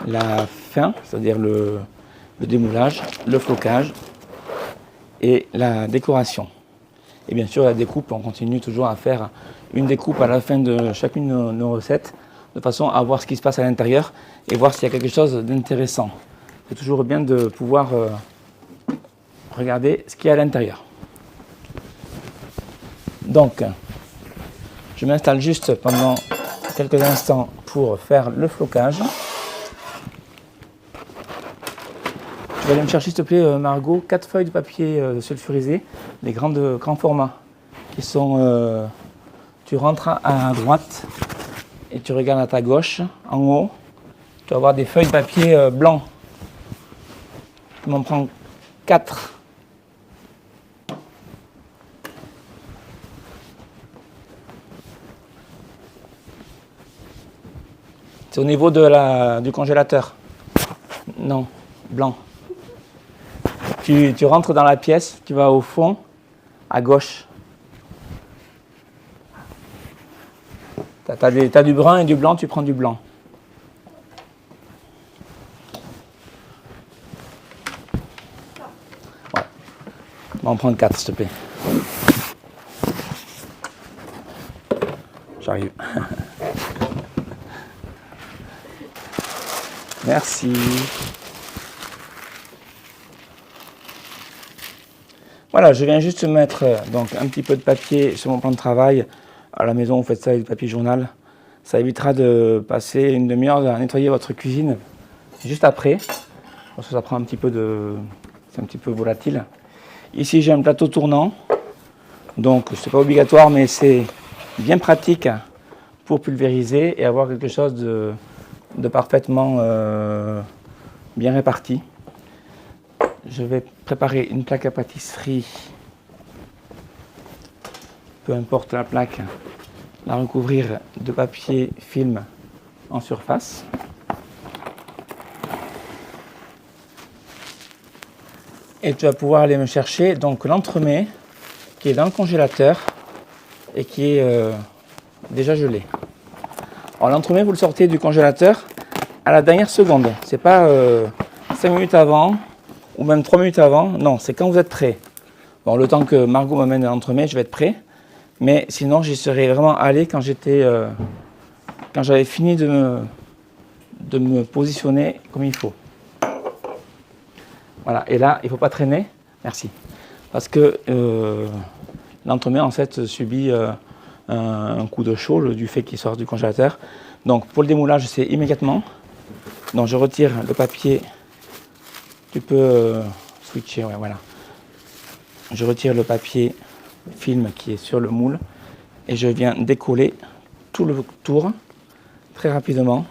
A: la fin, c'est-à-dire le démoulage, le flocage et la décoration. Et bien sûr, la découpe, on continue toujours à faire une découpe à la fin de chacune de nos recettes, de façon à voir ce qui se passe à l'intérieur et voir s'il y a quelque chose d'intéressant. C'est toujours bien de pouvoir regarder ce qu'il y a à l'intérieur. Donc, je m'installe juste pendant quelques instants pour faire le flocage. Tu vas aller me chercher, s'il te plaît, Margot, 4 feuilles de papier sulfurisé, les grands formats, qui sont... tu rentres à droite et tu regardes à ta gauche, en haut, tu vas avoir des feuilles de papier blanc. Tu m'en prends 4. C'est au niveau du congélateur. Non, blanc. Tu rentres dans la pièce, tu vas au fond, à gauche. T'as du brun et du blanc, tu prends du blanc. Ouais. On va en prendre 4, s'il te plaît. J'arrive. Merci. Voilà, je viens juste mettre donc un petit peu de papier sur mon plan de travail. À la maison, vous faites ça avec du papier journal. Ça évitera de passer une demi-heure à nettoyer votre cuisine juste après, parce que ça prend un petit peu c'est un petit peu volatile. Ici, j'ai un plateau tournant, donc c'est pas obligatoire, mais c'est bien pratique pour pulvériser et avoir quelque chose de parfaitement bien réparti. Je vais préparer une plaque à pâtisserie, peu importe la plaque, la recouvrir de papier film en surface. Et tu vas pouvoir aller me chercher donc l'entremets qui est dans le congélateur et qui est déjà gelé. Alors l'entremets, vous le sortez du congélateur à la dernière seconde. C'est pas 5 minutes avant ou même 3 minutes avant. Non, c'est quand vous êtes prêt. Bon, le temps que Margot m'amène l'entremets, je vais être prêt. Mais sinon, j'y serais vraiment allé quand j'avais fini de me positionner comme il faut. Voilà, et là, il ne faut pas traîner. Merci. Parce que l'entremets, en fait, subit un coup de chaud du fait qu'il sort du congélateur. Donc, pour le démoulage, c'est immédiatement. Donc, je retire le papier. Tu peux switcher, ouais, voilà. Je retire le papier film qui est sur le moule et je viens décoller tout le tour très rapidement.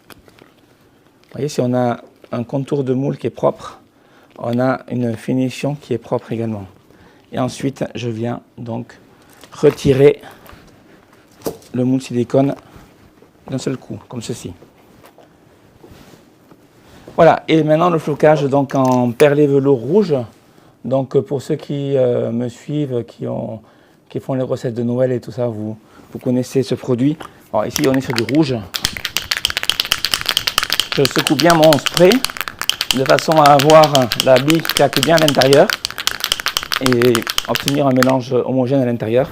A: Vous voyez, si on a un contour de moule qui est propre, on a une finition qui est propre également. Et ensuite, je viens donc retirer le moule silicone d'un seul coup, comme ceci. Voilà, et maintenant le flocage donc en perlé velours rouge. Donc pour ceux qui me suivent, qui font les recettes de Noël et tout ça, vous connaissez ce produit. Alors ici on est sur du rouge. Je secoue bien mon spray de façon à avoir la bille qui claque bien à l'intérieur et obtenir un mélange homogène à l'intérieur.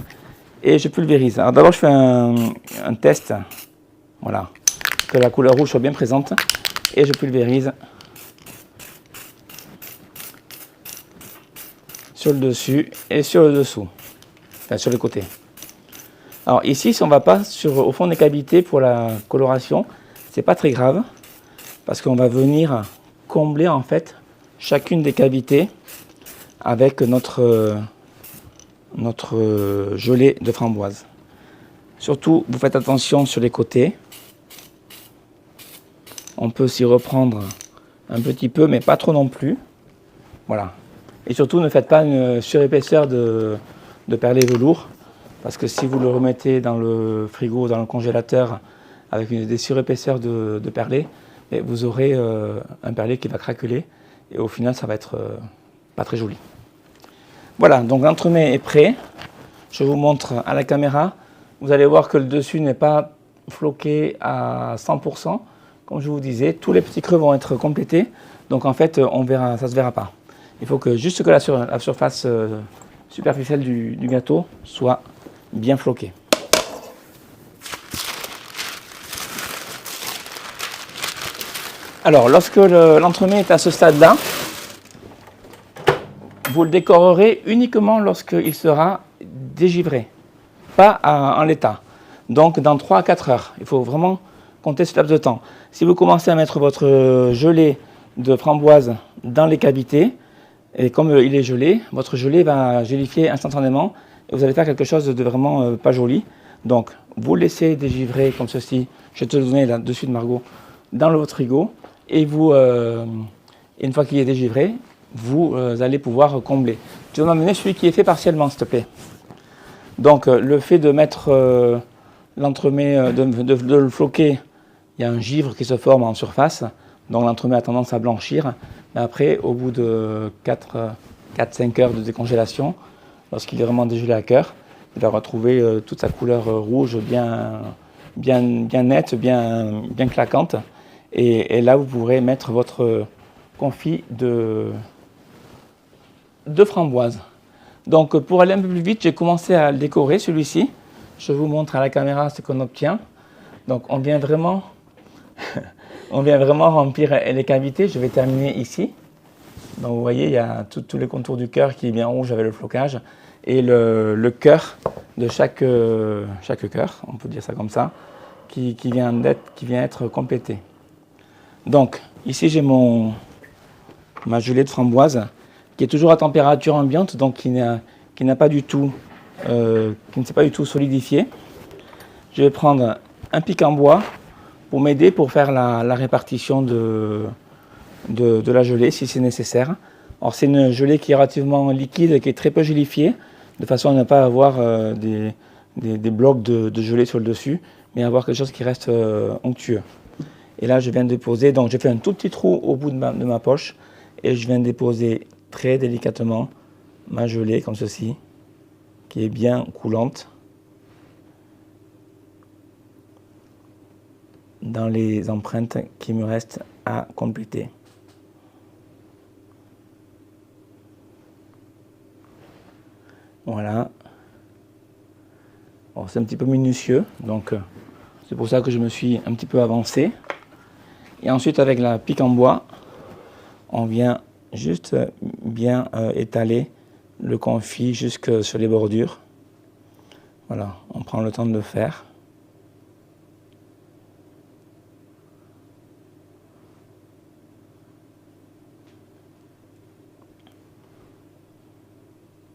A: Et je pulvérise. Alors d'abord je fais un test, voilà, que la couleur rouge soit bien présente et je pulvérise sur le dessus et sur le dessous, enfin sur le côté. Alors ici, si on ne va pas au fond des cavités pour la coloration, c'est pas très grave parce qu'on va venir combler en fait chacune des cavités avec notre gelée de framboise. Surtout, vous faites attention sur les côtés. On peut s'y reprendre un petit peu, mais pas trop non plus. Voilà. Et surtout, ne faites pas une surépaisseur de perlé velours, parce que si vous le remettez dans le frigo, dans le congélateur, avec des surépaisseurs de perlé, vous aurez un perlé qui va craqueler, et au final, ça va être pas très joli. Voilà, donc l'entremets est prêt. Je vous montre à la caméra. Vous allez voir que le dessus n'est pas floqué à 100%. Comme je vous disais, tous les petits creux vont être complétés. Donc en fait, ça ne se verra pas. Il faut que juste que la surface superficielle du gâteau soit bien floquée. Alors, lorsque l'entremets est à ce stade-là, vous le décorerez uniquement lorsqu'il sera dégivré, pas en l'état. Donc dans 3 à 4 heures, il faut vraiment compter ce laps de temps. Si vous commencez à mettre votre gelée de framboise dans les cavités, et comme il est gelé, votre gelée va gélifier instantanément et vous allez faire quelque chose de vraiment pas joli. Donc vous laissez dégivrer comme ceci, je vais te le donner là-dessus de Margot, dans votre frigo, et vous, une fois qu'il est dégivré, vous allez pouvoir combler. Tu vas m'amener celui qui est fait partiellement, s'il te plaît. Donc le fait de mettre l'entremets, de le floquer, il y a un givre qui se forme en surface, donc l'entremets a tendance à blanchir. Mais après, au bout de 4-5 heures de décongélation, lorsqu'il est vraiment dégelé à cœur, il va retrouver toute sa couleur rouge bien nette, bien claquante. Et là, vous pourrez mettre votre confit de framboise. Donc pour aller un peu plus vite, j'ai commencé à le décorer, celui-ci. Je vous montre à la caméra ce qu'on obtient. Donc on vient vraiment remplir les cavités. Je vais terminer ici. Donc vous voyez, il y a tous les contours du cœur qui est bien rouge avec le flocage. Et le cœur de chaque cœur, on peut dire ça comme ça, qui vient être complété. Donc ici j'ai ma gelée de framboise qui est toujours à température ambiante, donc qui ne s'est pas du tout solidifié. Je vais prendre un pic en bois pour m'aider pour faire la répartition de la gelée si c'est nécessaire. Alors c'est une gelée qui est relativement liquide, qui est très peu gélifiée, de façon à ne pas avoir des blocs de gelée sur le dessus, mais avoir quelque chose qui reste onctueux. Et là je viens de déposer, donc j'ai fait un tout petit trou au bout de ma poche, et je viens de déposer très délicatement ma gelée comme ceci, qui est bien coulante, dans les empreintes qui me restent à compléter. Voilà. Bon, c'est un petit peu minutieux, donc c'est pour ça que je me suis un petit peu avancé. Et ensuite, avec la pique en bois, on vient juste bien étaler le confit jusque sur les bordures. Voilà, on prend le temps de le faire.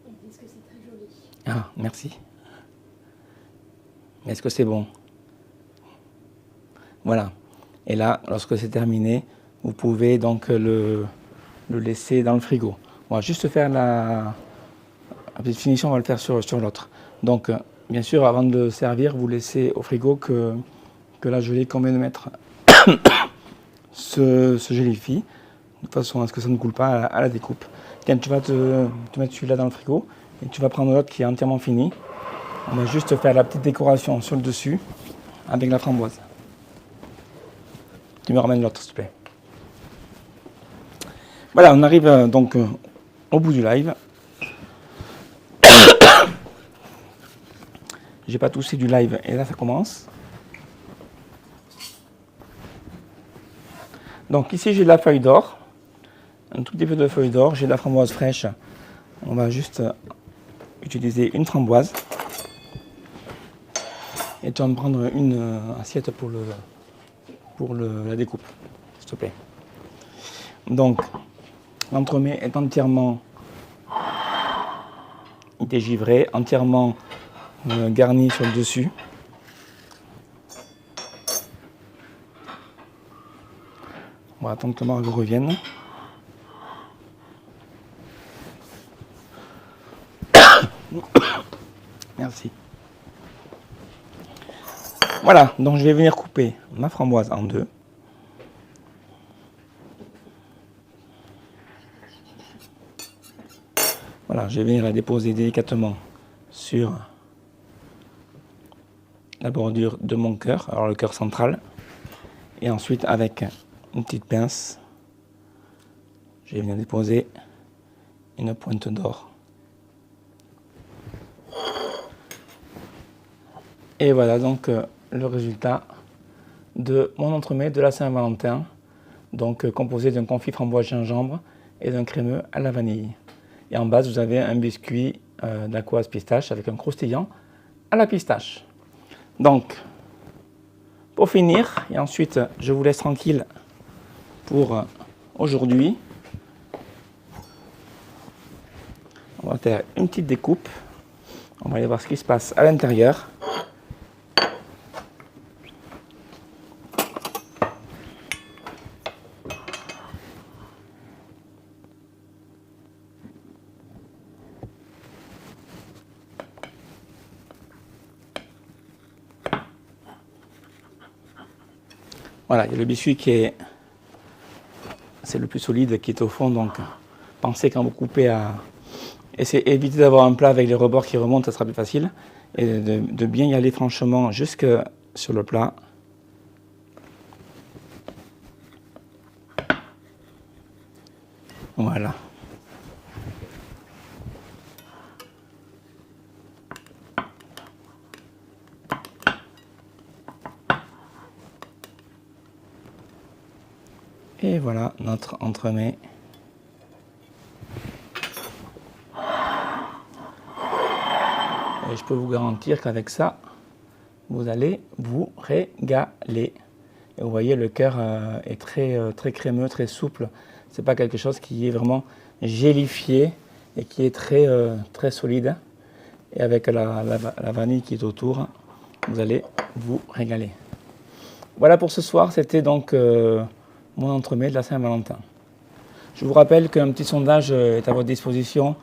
B: Ils disent que c'est très joli.
A: Ah, merci. Est-ce que c'est bon? Voilà. Et là, lorsque c'est terminé, vous pouvez donc le laisser dans le frigo. On va juste faire la petite finition, on va le faire sur l'autre. Donc, bien sûr, avant de servir, vous laissez au frigo que la gelée qu'on vient de mettre se gélifie, de façon à ce que ça ne coule pas à la découpe. Quand tu vas te mettre celui-là dans le frigo, et tu vas prendre l'autre qui est entièrement fini. On va juste faire la petite décoration sur le dessus avec la framboise. Tu me ramènes l'autre, s'il te plaît. Voilà, on arrive donc au bout du live. J'ai pas toussé du live et là ça commence. Donc ici j'ai de la feuille d'or, un tout petit peu de feuille d'or, j'ai de la framboise fraîche. On va juste utiliser une framboise. Et tu vas me prendre une assiette pour la découpe, s'il te plaît. Donc, l'entremet est entièrement dégivré, entièrement garni sur le dessus. On va attendre que Margot revienne. Merci. Voilà, donc je vais venir couper ma framboise en deux. Voilà, je vais venir la déposer délicatement sur la bordure de mon cœur, alors le cœur central. Et ensuite, avec une petite pince, je vais venir déposer une pointe d'or. Et voilà donc le résultat de mon entremets de la Saint-Valentin, donc composé d'un confit framboise gingembre et d'un crémeux à la vanille. Et en base, vous avez un biscuit d'Aquoise pistache avec un croustillant à la pistache. Donc, pour finir, et ensuite je vous laisse tranquille pour aujourd'hui, on va faire une petite découpe. On va aller voir ce qui se passe à l'intérieur. Voilà, il y a le biscuit c'est le plus solide qui est au fond, donc pensez quand vous coupez à éviter d'avoir un plat avec les rebords qui remontent, ça sera plus facile, et de bien y aller franchement jusque sur le plat. Voilà. Et voilà notre entremets. Et je peux vous garantir qu'avec ça, vous allez vous régaler. Et vous voyez, le cœur est très crémeux, très souple. C'est pas quelque chose qui est vraiment gélifié et qui est très solide. Et avec la vanille qui est autour, vous allez vous régaler. Voilà pour ce soir, c'était donc mon entremets de la Saint-Valentin. Je vous rappelle qu'un petit sondage est à votre disposition.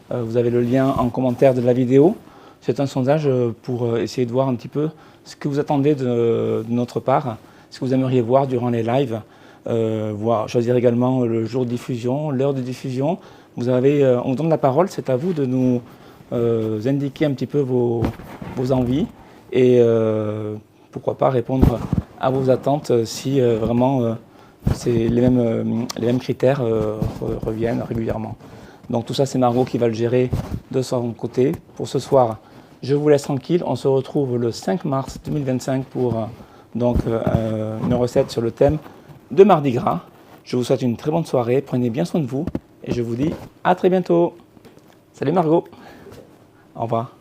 A: Vous avez le lien en commentaire de la vidéo. C'est un sondage pour essayer de voir un petit peu ce que vous attendez de notre part, ce que vous aimeriez voir durant les lives, choisir également le jour de diffusion, l'heure de diffusion. On vous donne la parole, c'est à vous de nous indiquer un petit peu vos envies et pourquoi pas répondre à vos attentes si vraiment les mêmes critères reviennent régulièrement. Donc tout ça, c'est Margot qui va le gérer de son côté pour ce soir. Je vous laisse tranquille. On se retrouve le 5 mars 2025 pour une recette sur le thème de Mardi Gras. Je vous souhaite une très bonne soirée. Prenez bien soin de vous et je vous dis à très bientôt. Salut Margot. Au revoir.